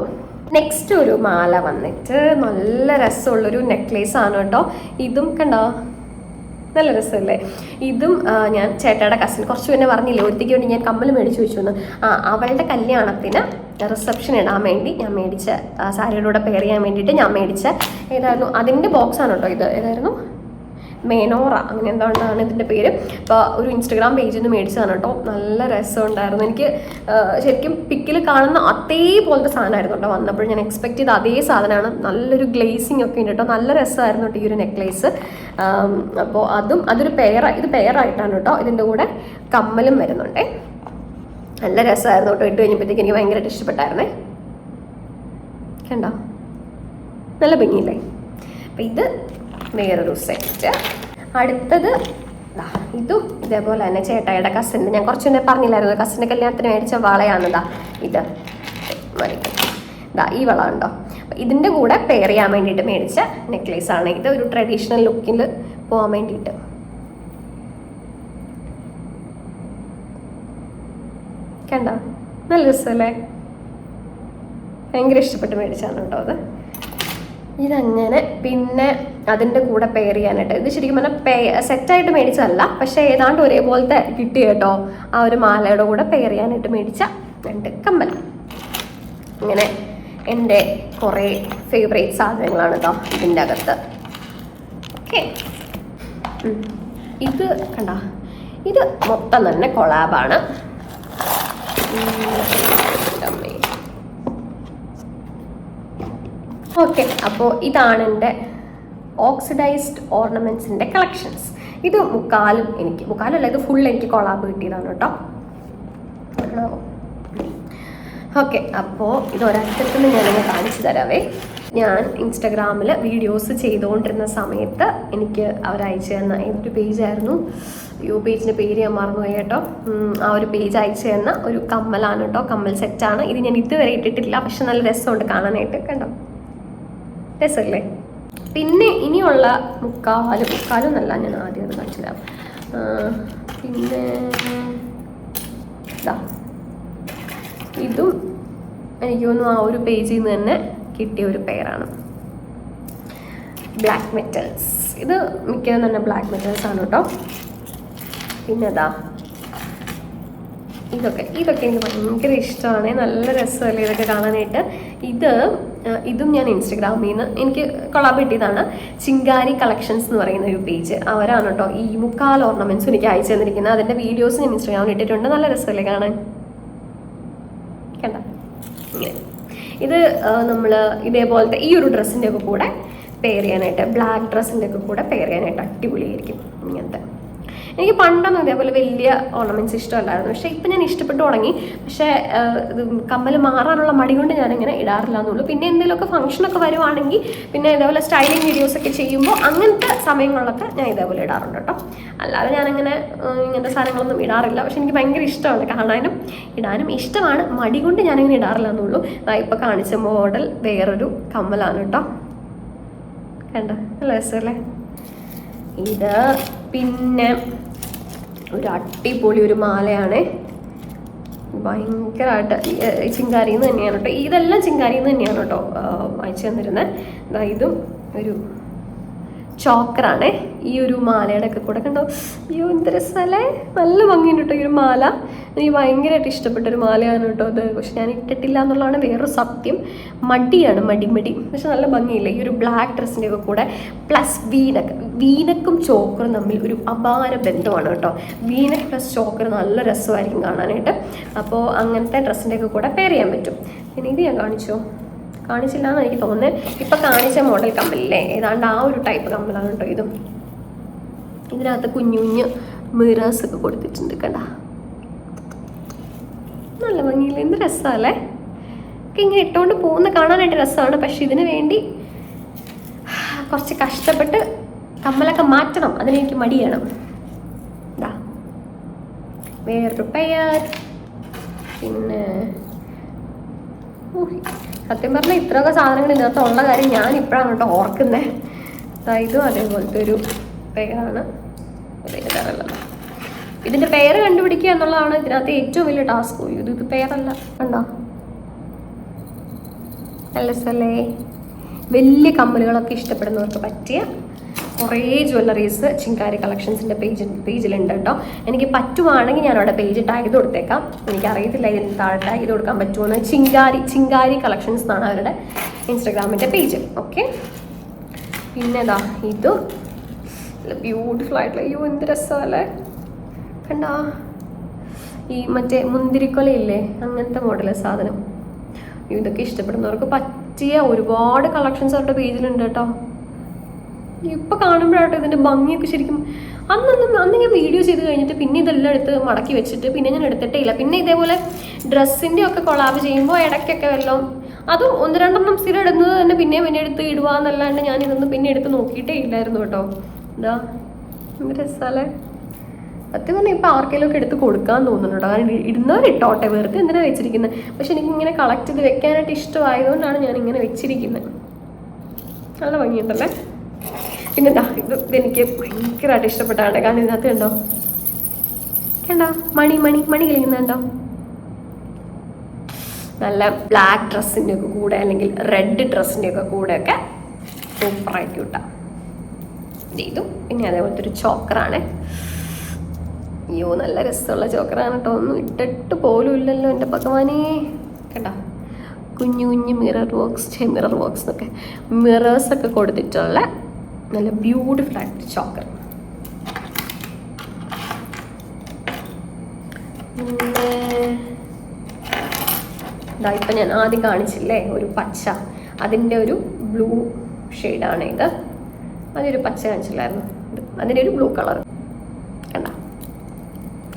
നെക്സ്റ്റ് ഒരു മാല വന്നിട്ട് നല്ല രസമുള്ളൊരു നെക്ലേസ് ആണ് കേട്ടോ. ഇതും കണ്ടോ, നല്ല രസമല്ലേ. ഇതും ഞാൻ ചേട്ടയുടെ കസിൻ കുറച്ച് പിന്നെ പറഞ്ഞില്ലേ, ഒരുത്തിക്ക് വേണ്ടി ഞാൻ കമ്മൽ മേടിച്ച് വെച്ചു എന്ന്. അവളുടെ കല്യാണത്തിന് റിസപ്ഷൻ ഇടാൻ വേണ്ടി ഞാൻ മേടിച്ച സാരിയുടെ കൂടെ പെയർ ചെയ്യാൻ വേണ്ടിയിട്ട് ഞാൻ മേടിച്ച ഏതായിരുന്നു, അതിൻ്റെ ബോക്സാണ് കേട്ടോ ഇത്. ഏതായിരുന്നു, മേനോറ അങ്ങനെ എന്താണ് ഇതിൻ്റെ പേര്. അപ്പോൾ ഒരു ഇൻസ്റ്റഗ്രാം പേജിൽ നിന്ന് മേടിച്ചതാണ് കേട്ടോ. നല്ല രസമുണ്ടായിരുന്നു. എനിക്ക് ശരിക്കും പിക്കിൽ കാണുന്ന അതേപോലത്തെ സാധനമായിരുന്നു കേട്ടോ. വന്നപ്പോൾ ഞാൻ എക്സ്പെക്ട് ചെയ്ത അതേ സാധനമാണ്. നല്ലൊരു ഗ്ലേസിങ് ഒക്കെ ഉണ്ട് കേട്ടോ. നല്ല രസമായിരുന്നു കേട്ടോ ഈ ഒരു നെക്ലേസ്. അപ്പോൾ അതൊരു ഇത് പെയറായിട്ടാണ് കേട്ടോ. ഇതിൻ്റെ കൂടെ കമ്മലും വരുന്നുണ്ടേ. നല്ല രസമായിരുന്നു കേട്ടോ. ഇട്ട് കഴിഞ്ഞപ്പോഴത്തേക്ക് എനിക്ക് ഭയങ്കരമായിട്ട് ഇഷ്ടപ്പെട്ടായിരുന്നേ. കണ്ടോ, നല്ല ഭംഗിയില്ലേ. അപ്പം ഇത് വേറൊരു സെറ്റ്. അടുത്തത് ഇതും ഇതേപോലെ തന്നെ ചേട്ടായിയുടെ കസിൻ്റെ, ഞാൻ കുറച്ച് മുന്നേ പറഞ്ഞില്ലായിരുന്നു, കസിൻ്റെ കല്യാണത്തിന് മേടിച്ച വളയാണിതാ ഇത്. ഈ വള ഉണ്ടോ. അപ്പം ഇതിൻ്റെ കൂടെ പെയർ ചെയ്യാൻ വേണ്ടിയിട്ട് മേടിച്ച നെക്ലേസ് ആണ് ഇത്. ഒരു ട്രഡീഷണൽ ലുക്കിൽ പോകാൻ വേണ്ടിയിട്ട്. കണ്ടോ, നല്ല രസമല്ലേ. ഭയങ്കര ഇഷ്ടപ്പെട്ട് മേടിച്ചാണ് കേട്ടോ അത്. ഇതങ്ങനെ. പിന്നെ അതിൻ്റെ കൂടെ പെയർ ചെയ്യാനായിട്ട് ഇത് ശരിക്കും പറഞ്ഞാൽ സെറ്റായിട്ട് മേടിച്ചതല്ല, പക്ഷെ ഏതാണ്ട് ഒരേപോലത്തെ കിട്ടി കേട്ടോ. ആ ഒരു മാലയുടെ കൂടെ പെയർ ചെയ്യാനായിട്ട് മേടിച്ച 2 കമ്മൽ. ഇങ്ങനെ എൻ്റെ കുറേ ഫേവറേറ്റ് സാധനങ്ങളാണ് കേട്ടോ ഇതിൻ്റെ അകത്ത്. ഓക്കെ, ഇത് കണ്ട, ഇത് മൊത്തം തന്നെ കൊളാബാണ്. ഓക്കെ, അപ്പോൾ ഇതാണ് എൻ്റെ ഓക്സിഡൈസ്ഡ് ഓർണമെൻറ്റ്സിൻ്റെ കളക്ഷൻസ്. ഇത് മുക്കാലല്ല, ഇത് ഫുൾ എനിക്ക് കൊളാബ് കിട്ടിയതാണ് കേട്ടോ. ഓക്കെ, അപ്പോൾ ഇത് ഒരറ്റത്ത് നിന്ന് ഞാനിങ്ങനെ കാണിച്ചു തരാവേ. ഞാൻ ഇൻസ്റ്റഗ്രാമിൽ വീഡിയോസ് ചെയ്തുകൊണ്ടിരുന്ന സമയത്ത് എനിക്ക് അവരയച്ചു തന്ന ഏതൊരു പേജായിരുന്നു, പേജിൻ്റെ പേര് ഞാൻ മറന്നുപോയി കേട്ടോ. ആ ഒരു പേജ് അയച്ചു തന്ന ഒരു കമ്മലാണ് കേട്ടോ. കമ്മൽ സെറ്റാണ് ഇത്. ഞാൻ ഇതുവരെ ഇട്ടിട്ടില്ല, പക്ഷെ നല്ല രസമുണ്ട് കാണാനായിട്ട്. കണ്ടോ, രസമല്ലേ. പിന്നെ ഇനിയുള്ള മുക്കാലും എന്നല്ല, ഞാൻ ആദ്യം അത് കാണിച്ചു തരാം. പിന്നെ ഇതും എനിക്ക് തോന്നുന്നു ആ ഒരു പേജിൽ നിന്ന് തന്നെ കിട്ടിയ ഒരു പെയറാണ്. Black metals. ഇത് മിക്കതും തന്നെ ബ്ലാക്ക് മെറ്റൽസ് ആണ് കേട്ടോ. പിന്നെ ഇതൊക്കെ എനിക്ക് ഭയങ്കര ഇഷ്ടമാണ്. നല്ല രസമല്ലേ ഇതൊക്കെ കാണാനായിട്ട്. ഇതും ഞാൻ ഇൻസ്റ്റഗ്രാമിൽ നിന്ന് എനിക്ക് കൊളാബ് കിട്ടിയതാണ്. ചിങ്കാരി കളക്ഷൻസ് എന്ന് പറയുന്ന ഒരു പേജ്, അവരാണ് കേട്ടോ ഈ മുക്കാൽ ഓർണമെന്റ്സും എനിക്ക് അയച്ചു തന്നിരിക്കുന്നത്. അതിൻ്റെ വീഡിയോസ് ഞാൻ ഇൻസ്റ്റഗ്രാമിൽ ഇട്ടിട്ടുണ്ട്. നല്ല രസമല്ലേ കാണാൻ. കണ്ട, ഇങ്ങനെ ഇത് നമ്മൾ ഇതേപോലത്തെ ഈ ഒരു ഡ്രസ്സിൻ്റെ ഒക്കെ കൂടെ പെയർ ചെയ്യാനായിട്ട്, ബ്ലാക്ക് ഡ്രസ്സിൻ്റെ ഒക്കെ കൂടെ പെയർ ചെയ്യാനായിട്ട് അടിപൊളിയായിരിക്കും ഇങ്ങനത്തെ. എനിക്ക് പണ്ടൊന്നും ഇതേപോലെ വലിയ ഓർണമെന്റ്സ് ഇഷ്ടമല്ലായിരുന്നു, പക്ഷേ ഇപ്പം ഞാൻ ഇഷ്ടപ്പെട്ടു തുടങ്ങി. പക്ഷേ ഇത് കമ്മൽ മാറാനുള്ള മടി കൊണ്ട് ഞാനിങ്ങനെ ഇടാറില്ല എന്നുള്ളൂ. പിന്നെ എന്തെങ്കിലുമൊക്കെ ഫംഗ്ഷനൊക്കെ വരുവാണെങ്കിൽ, പിന്നെ ഇതേപോലെ സ്റ്റൈലിംഗ് വീഡിയോസൊക്കെ ചെയ്യുമ്പോൾ അങ്ങനത്തെ സമയങ്ങളിലൊക്കെ ഞാൻ ഇതേപോലെ ഇടാറുണ്ട് കേട്ടോ. അല്ലാതെ ഞാനങ്ങനെ ഇങ്ങനത്തെ സാധനങ്ങളൊന്നും ഇടാറില്ല. പക്ഷെ എനിക്ക് ഭയങ്കര ഇഷ്ടമാണ്, കാണാനും ഇടാനും ഇഷ്ടമാണ്. മടി കൊണ്ട് ഞാനിങ്ങനെ ഇടാറില്ല എന്നുള്ളൂ. ഇപ്പോൾ കാണിച്ച മോഡൽ വേറൊരു കമ്മലാണ് കേട്ടോ. കണ്ട, നല്ല രസമല്ലേ ഇത്. പിന്നെ ഒരു അടിപൊളി ഒരു മാലയാണ്, ഭയങ്കരമായിട്ട് ചിങ്കാരിയിൽ നിന്ന് തന്നെയാണ് കേട്ടോ. ഇതെല്ലാം ചിങ്കാരിയിൽ നിന്ന് തന്നെയാണ് കേട്ടോ അയച്ചു തന്നിരുന്നത്. ഇതും ഒരു ചോക്കറാണ്. ഈ ഒരു മാലയുടെ ഒക്കെ കൂടെ കണ്ടോ, അയ്യോ എന്ത് രസമല്ലേ, നല്ല ഭംഗിയുണ്ട് കേട്ടോ ഈ ഒരു മാല. എനിക്ക് ഭയങ്കരമായിട്ട് ഇഷ്ടപ്പെട്ടൊരു മാലയാണ് കേട്ടോ അത്. പക്ഷെ ഞാൻ ഇട്ടിട്ടില്ല എന്നുള്ളതാണ് വേറൊരു സത്യം. മടിയാണ്, മടി. പക്ഷെ നല്ല ഭംഗിയില്ല. ഈ ഒരു ബ്ലാക്ക് ഡ്രസ്സിൻ്റെ ഒക്കെ കൂടെ പ്ലസ് വീനക്കും ചോക്കറും തമ്മിൽ ഒരു അപാര ബന്ധമാണ് കേട്ടോ. വീനക്ക് പ്ലസ് ചോക്കർ നല്ല രസമായിരിക്കും കാണാനായിട്ട്. അപ്പോൾ അങ്ങനത്തെ ഡ്രസ്സിൻ്റെ ഒക്കെ കൂടെ പെയർ ചെയ്യാൻ പറ്റും. പിന്നെ ഇത് ഞാൻ കാണിച്ചില്ല എന്ന് എനിക്ക് തോന്നുന്നത്. ഇപ്പം കാണിച്ച മോഡൽ കമ്മലില്ലേ, ഏതാണ്ട് ആ ഒരു ടൈപ്പ് കമ്മലാണ് കേട്ടോ ഇതും. ഇതിനകത്ത് കുഞ്ഞു മിറേഴ്സ് ഒക്കെ കൊടുത്തിട്ടുണ്ട്. കണ്ട, നല്ല ഭംഗിയില്ല, എന്ത് രസമല്ലേ. ഒക്കെ ഇങ്ങനെ ഇട്ടുകൊണ്ട് പോകുന്ന കാണാനായിട്ട് രസമാണ്. പക്ഷെ ഇതിന് വേണ്ടി കുറച്ച് കഷ്ടപ്പെട്ട് കമ്മലൊക്കെ മാറ്റണം, അതിനെനിക്ക് മടിയാണ്. വേറൊരു പെയർ. പിന്നെ സത്യം പറഞ്ഞാൽ ഇത്രയൊക്കെ സാധനങ്ങൾ ഇതിനകത്ത് ഉള്ള കാര്യം ഞാൻ ഇപ്പോഴാണ് കേട്ടോ ഓർക്കുന്നത്. ഇതും അതേപോലത്തെ ഒരു പെയറാണ്. ഇതിൻ്റെ പെയർ കണ്ടുപിടിക്കുക എന്നുള്ളതാണ് ഇതിനകത്ത് ഏറ്റവും വലിയ ടാസ്ക്. ഇത് പെയറല്ല, കണ്ടോ, നല്ല രസമല്ലേ. വലിയ കമ്മലുകളൊക്കെ ഇഷ്ടപ്പെടുന്നവർക്ക് പറ്റിയ കുറേ ജ്വല്ലറീസ് ചിങ്കാരി കളക്ഷൻസിൻ്റെ പേജിലുണ്ട് കേട്ടോ. എനിക്ക് പറ്റുവാണെങ്കിൽ ഞാൻ അവിടെ പേജ് ടാഗ് ചെയ്ത് കൊടുത്തേക്കാം. എനിക്കറിയത്തില്ല ഇതിൽ താഴെ ടാഗ് ചെയ്ത് കൊടുക്കാൻ പറ്റുമെന്ന്. ചിങ്കാരി കളക്ഷൻസ് എന്നാണ് അവരുടെ ഇൻസ്റ്റഗ്രാമിൻ്റെ പേജ്. ഓക്കെ, പിന്നെ നല്ല ബ്യൂട്ടിഫുൾ ആയിട്ടുള്ള. അയ്യോ എന്ത് രസമല്ലേ, കണ്ടാ ഈ മറ്റേ മുന്തിരിക്കൊലയില്ലേ അങ്ങനത്തെ മോഡല് സാധനം. ഇതൊക്കെ ഇഷ്ടപ്പെടുന്നവർക്ക് പറ്റിയ ഒരുപാട് കളക്ഷൻസ് അവരുടെ പേജിലുണ്ട് കേട്ടോ. ഇപ്പൊ കാണുമ്പോഴാട്ടോ ഇതിന്റെ ഭംഗിയൊക്കെ ശരിക്കും. അന്ന് ഞാൻ വീഡിയോ ചെയ്ത് കഴിഞ്ഞിട്ട് പിന്നെ ഇതെല്ലാം എടുത്ത് മടക്കി വെച്ചിട്ട് പിന്നെ ഞാൻ എടുത്തിട്ടേ ഇല്ല. പിന്നെ ഇതേപോലെ ഡ്രസ്സിന്റെ ഒക്കെ കൊളാബ് ചെയ്യുമ്പോൾ ഇടയ്ക്കൊക്കെ വല്ലതും അതും 1-2 സ്ഥിരം ഇടുന്നത് തന്നെ പിന്നെ എടുത്ത് ഇടുവാന്നല്ലാണ്ട് ഞാൻ ഇതൊന്നും പിന്നെ എടുത്ത് നോക്കിയിട്ടേ ഇല്ലായിരുന്നു കേട്ടോ. എന്താ രസാലേ. സത്യം പറഞ്ഞാൽ ഇപ്പം ആർക്കെങ്കിലും ഒക്കെ എടുത്ത് കൊടുക്കാൻ തോന്നുന്നുണ്ടോ? കാരണം ഇടുന്നവരിട്ടോട്ടെ, വെറുതെ എന്തിനാ വെച്ചിരിക്കുന്നത്. പക്ഷെ എനിക്കിങ്ങനെ കളക്ട് ചെയ്ത് വെക്കാനായിട്ട് ഇഷ്ടമായതുകൊണ്ടാണ് ഞാൻ ഇങ്ങനെ വെച്ചിരിക്കുന്നത്. നല്ല ഭംഗിയുണ്ടല്ലേ. പിന്നെ ഇതെനിക്ക് ഭയങ്കരമായിട്ട് ഇഷ്ടപ്പെട്ടാണ്. കാരണം ഇതിനകത്ത് കണ്ടോ മണി കളിക്കുന്നുണ്ടോ? നല്ല ബ്ലാക്ക് ഡ്രസ്സിൻ്റെ ഒക്കെ കൂടെ അല്ലെങ്കിൽ റെഡ് ഡ്രസ്സിൻ്റെ ഒക്കെ കൂടെയൊക്കെ സൂപ്പറായിട്ട് കിട്ടാം. ഇതും പിന്നെ അതേപോലത്തെ ഒരു ചോക്കറാണ്. അയ്യോ നല്ല രസമുള്ള ചോക്കറാണ് കേട്ടോ. ഒന്നും ഇട്ടിട്ട് പോലും ഇല്ലല്ലോ എൻ്റെ ഭഗവാനേ. കണ്ടോ കുഞ്ഞു കുഞ്ഞു മിറർ വർക്ക്സ് എന്നൊക്കെ മിറേഴ്സൊക്കെ കൊടുത്തിട്ടുള്ള നല്ല ബ്യൂട്ടിഫുൾ ആയിട്ട് ചോക്കർ. പിന്നെ ഇപ്പം ഞാൻ ആദ്യം കാണിച്ചില്ലേ ഒരു പച്ച, അതിൻ്റെ ഒരു ബ്ലൂ ഷെയ്ഡാണ് ഇത്. അതൊരു പച്ച കാണിച്ചില്ലായിരുന്നു, അതിൻ്റെ ഒരു ബ്ലൂ കളർ. കണ്ട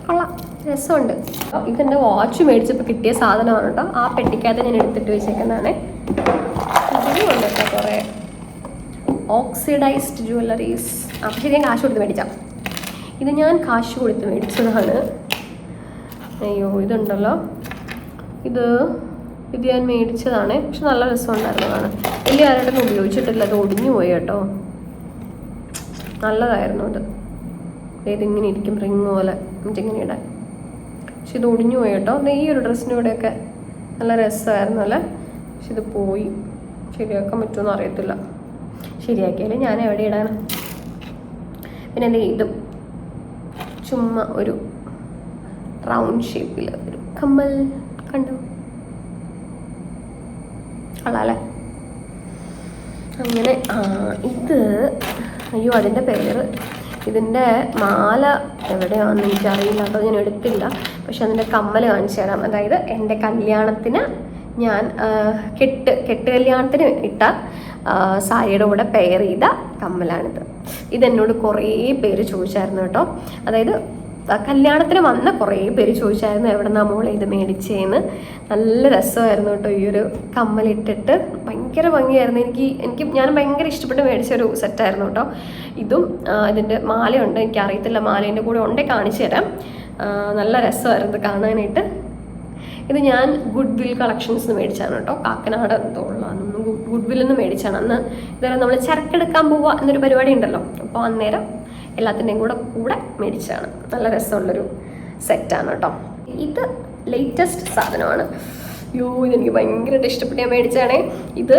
കൊള്ളാം, രസമുണ്ട്. ഇതെൻ്റെ വാച്ച് മേടിച്ചപ്പോൾ കിട്ടിയ സാധനമാണ് കേട്ടോ. ആ പെട്ടിക്കകത്ത് ഞാൻ എടുത്തിട്ട് വെച്ചേക്കുന്നതാണ്. ഇതിലുണ്ട് കേട്ടോ കുറേ ഓക്സിഡൈസ്ഡ് ജ്വല്ലറീസ്. അപ്പം ശരി, ഞാൻ കാശ് കൊടുത്ത് മേടിച്ചാം. ഇത് ഞാൻ കാശ് കൊടുത്ത് മേടിച്ചതാണ്. അയ്യോ ഇതുണ്ടല്ലോ, ഇത് ഞാൻ മേടിച്ചതാണ്. പക്ഷെ നല്ല രസമുണ്ടായിരുന്നതാണ്. വലിയ ആരോടൊന്നും ഉപയോഗിച്ചിട്ടില്ല, അത് ഒടിഞ്ഞു പോയി കേട്ടോ. നല്ലതായിരുന്നു അത്. ഇതിങ്ങനെ ഇരിക്കും റിങ് പോലെ എന്നിട്ടിങ്ങനെ ഇടാൻ. പക്ഷെ ഇത് ഒടിഞ്ഞു പോയി കേട്ടോ. ഈ ഒരു ഡ്രസ്സിൻ്റെ കൂടെയൊക്കെ നല്ല രസമായിരുന്നു അല്ലേ. പക്ഷെ ഇത് പോയി, ശരിയാക്കാൻ പറ്റുമെന്ന് അറിയത്തില്ല. ശരിയാക്കിയാലും ഞാൻ എവിടെ ഇടാണ്. പിന്നെ എൻ്റെ ഇതും ചുമ്മാ ഒരു റൗണ്ട് ഷേപ്പിൽ ഒരു കമ്മൽ കണ്ടു, കൊള്ളാല്ലേ. അങ്ങനെ ഇത് അയ്യോ അതിൻ്റെ പേര്, ഇതിൻ്റെ മാല എവിടെയാണെന്ന് എനിക്കറിയില്ല കേട്ടോ, ഞാൻ എടുത്തില്ല. പക്ഷെ അതിൻ്റെ കമ്മൽ കാണിച്ചു തരാം. അതായത് എൻ്റെ കല്യാണത്തിന് ഞാൻ കെട്ട് കല്യാണത്തിന് ഇട്ട സാരിയുടെ കൂടെ പെയർ ചെയ്ത കമ്മലാണിത്. ഇതെന്നോട് കുറേ പേര് ചോദിച്ചായിരുന്നു കേട്ടോ. അതായത് കല്യാണത്തിന് വന്ന കുറേ പേര് ചോദിച്ചായിരുന്നു എവിടെ നിന്നാ മോളെ ഇത് മേടിച്ചേന്ന്. നല്ല രസമായിരുന്നു കേട്ടോ ഈ ഒരു കമ്മലിട്ടിട്ട്, ഭയങ്കര ഭംഗിയായിരുന്നു. ഞാൻ ഭയങ്കര ഇഷ്ടപ്പെട്ട് മേടിച്ചൊരു സെറ്റായിരുന്നു കേട്ടോ. ഇതും ഇതിൻ്റെ മാലയുണ്ട്, എനിക്കറിയത്തില്ല മാലേൻ്റെ കൂടെ ഉണ്ടേ കാണിച്ചു തരാം. നല്ല രസമായിരുന്നു കാണാനായിട്ട്. ഇത് ഞാൻ ഗുഡ് വിൽ കളക്ഷൻസ് മേടിച്ചാണ് കേട്ടോ. കാക്കനാട് തോളാണെന്ന് ഗുഡ് വില്ലെന്ന് മേടിച്ചാണ്. അന്ന് ഇതുവരെ നമ്മൾ ചരക്കെടുക്കാൻ പോവുക എന്നൊരു പരിപാടി ഉണ്ടല്ലോ, അപ്പോൾ അന്നേരം എല്ലാത്തിൻ്റെയും കൂടെ മേടിച്ചതാണ്. നല്ല രസമുള്ളൊരു സെറ്റാണ് കേട്ടോ. ഇത് ലേറ്റസ്റ്റ് സാധനമാണ്. ഇതെനിക്ക് ഭയങ്കരമായിട്ട് ഇഷ്ടപ്പെട്ട് ഞാൻ മേടിച്ചതാണേ. ഇത്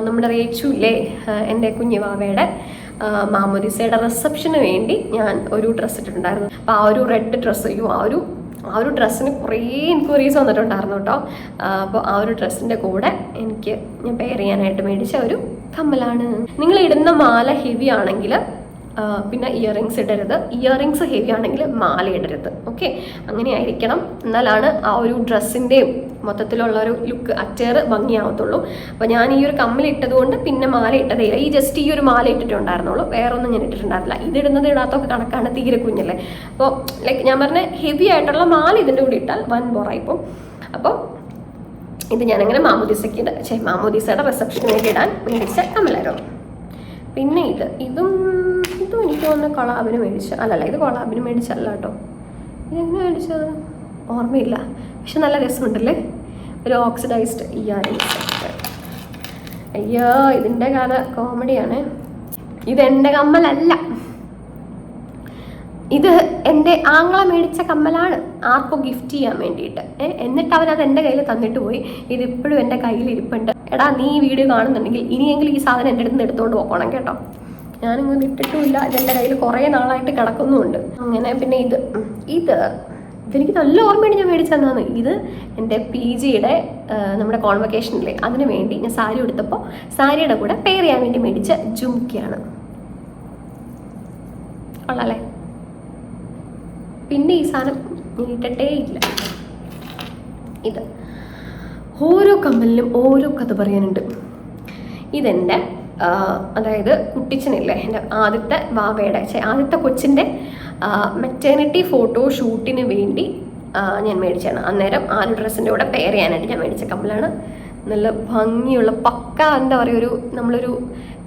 നമ്മുടെ റേച്ചു ഇല്ലേ, എൻ്റെ കുഞ്ഞുവാവയുടെ മാമോദിസയുടെ റിസപ്ഷന് വേണ്ടി ഞാൻ ഒരു ഡ്രസ്സ് ഇട്ടിട്ടുണ്ടായിരുന്നു. അപ്പോൾ ആ ഒരു റെഡ് ഡ്രസ്സ്, ആ ഒരു ഡ്രസ്സിന് കുറേ എൻക്വയറീസ് വന്നിട്ടുണ്ടായിരുന്നു കേട്ടോ. അപ്പോൾ ആ ഒരു ഡ്രസ്സിൻ്റെ കൂടെ ഞാൻ പെയർ ചെയ്യാനായിട്ട് മേടിച്ച ഒരു കമ്മലാണ്. നിങ്ങൾ ഇടുന്ന മാല ഹെവി ആണെങ്കിൽ പിന്നെ ഇയറിങ്സ് ഇടരുത്, ഇയറിങ്സ് ഹെവി ആണെങ്കിൽ മാല ഇടരുത്. ഓക്കെ, അങ്ങനെ ആയിരിക്കണം. എന്നാലാണ് ആ ഒരു ഡ്രസ്സിൻ്റെയും മൊത്തത്തിലുള്ള ഒരു ലുക്ക് അറ്റേറ് ഭംഗിയാവത്തുള്ളൂ. അപ്പോൾ ഞാൻ ഈ ഒരു കമ്മൽ ഇട്ടത് കൊണ്ട് പിന്നെ മാല ഇട്ടതേ ഇല്ല. ജസ്റ്റ് ഈ ഒരു മാല ഇട്ടിട്ടുണ്ടായിരുന്നുള്ളൂ, വേറെ ഒന്നും ഞാൻ ഇട്ടിട്ടുണ്ടായിരുന്നില്ല. ഇതിടുന്നത് ഇടാത്തൊക്കെ കണക്കാണ്, തീരെ കുഞ്ഞല്ലേ. അപ്പോൾ ലൈക്ക് ഞാൻ പറഞ്ഞ ഹെവി ആയിട്ടുള്ള മാല ഇതിൻ്റെ കൂടെ ഇട്ടാൽ വൻ ബോറായിപ്പോൾ. അപ്പോൾ ഇത് ഞാനങ്ങനെ മാമോദിസയുടെ റിസപ്ഷന് വേണ്ടി ഇടാൻ മേടിച്ച കമ്മലായിരുന്നു. പിന്നെ ഇതും എനിക്ക് തോന്നുന്ന കൊളാബിന് അല്ലല്ല ഇത് കൊളാബിന് മേടിച്ചല്ല കേട്ടോ. ഇതെങ്ങനെ മേടിച്ചത് ഓർമ്മയില്ല, പക്ഷെ നല്ല രസമുണ്ടല്ലേ. ഒരു ഓക്സിഡൈസ്ഡ് ഇയറിങ്സ്. അയ്യോ ഇതിൻ്റെ കഥ കോമഡിയാണ്. ഇതെൻ്റെ കമ്മലല്ല, ഇത് എൻ്റെ ആങ്ങള മേടിച്ച കമ്മലാണ് ആർക്കും ഗിഫ്റ്റ് ചെയ്യാൻ വേണ്ടിയിട്ട്. എന്നിട്ട് അവനത് എൻ്റെ കയ്യിൽ തന്നിട്ട് പോയി. ഇതിപ്പോഴും എൻ്റെ കയ്യിൽ ഇരിപ്പുണ്ട്. എടാ നീ ഈ വീഡിയോ കാണുന്നുണ്ടെങ്കിൽ ഇനിയെങ്കിലും ഈ സാധനം എൻ്റെ അടുത്ത് നിന്ന് എടുത്തുകൊണ്ട് പോകണം കേട്ടോ. ഞാനിങ്ങൊന്നും ഇട്ടിട്ടുമില്ല, ഇതെൻ്റെ കയ്യിൽ കുറേ നാളായിട്ട് കിടക്കുന്നുമുണ്ട്. അങ്ങനെ പിന്നെ ഇതെനിക്ക് നല്ല ഓർമ്മയാണ് ഞാൻ മേടിച്ചതെന്നാണ്. ഇത് എൻ്റെ PGയുടെ നമ്മുടെ കോൺവക്കേഷനിലെ അതിന് വേണ്ടി ഞാൻ സാരി എടുത്തപ്പോൾ സാരിയുടെ കൂടെ പെയർ ചെയ്യാൻ വേണ്ടി മേടിച്ച ജുംക്കയാണ്. കൊള്ളാല്ലേ? പിന്നെ ഈ സാധനം ഇട്ടിട്ടേ ഇല്ല. ഇത് ഓരോ കമ്മലിനും ഓരോ കഥ പറയാനുണ്ട്. ഇതെൻ്റെ അതായത് കുട്ടിച്ചനില്ലേ, എൻ്റെ ആദ്യത്തെ വാവയുടെ ആദ്യത്തെ കൊച്ചിൻ്റെ മെറ്റേണിറ്റി ഫോട്ടോ ഷൂട്ടിന് വേണ്ടി ഞാൻ മേടിച്ചാണ്. അന്നേരം ആ ഒരു ഡ്രസ്സിൻ്റെ കൂടെ പെയർ ചെയ്യാനായിട്ട് ഞാൻ മേടിച്ച കമ്മലാണ്. നല്ല ഭംഗിയുള്ള പക്ക എന്താ പറയുക, നമ്മളൊരു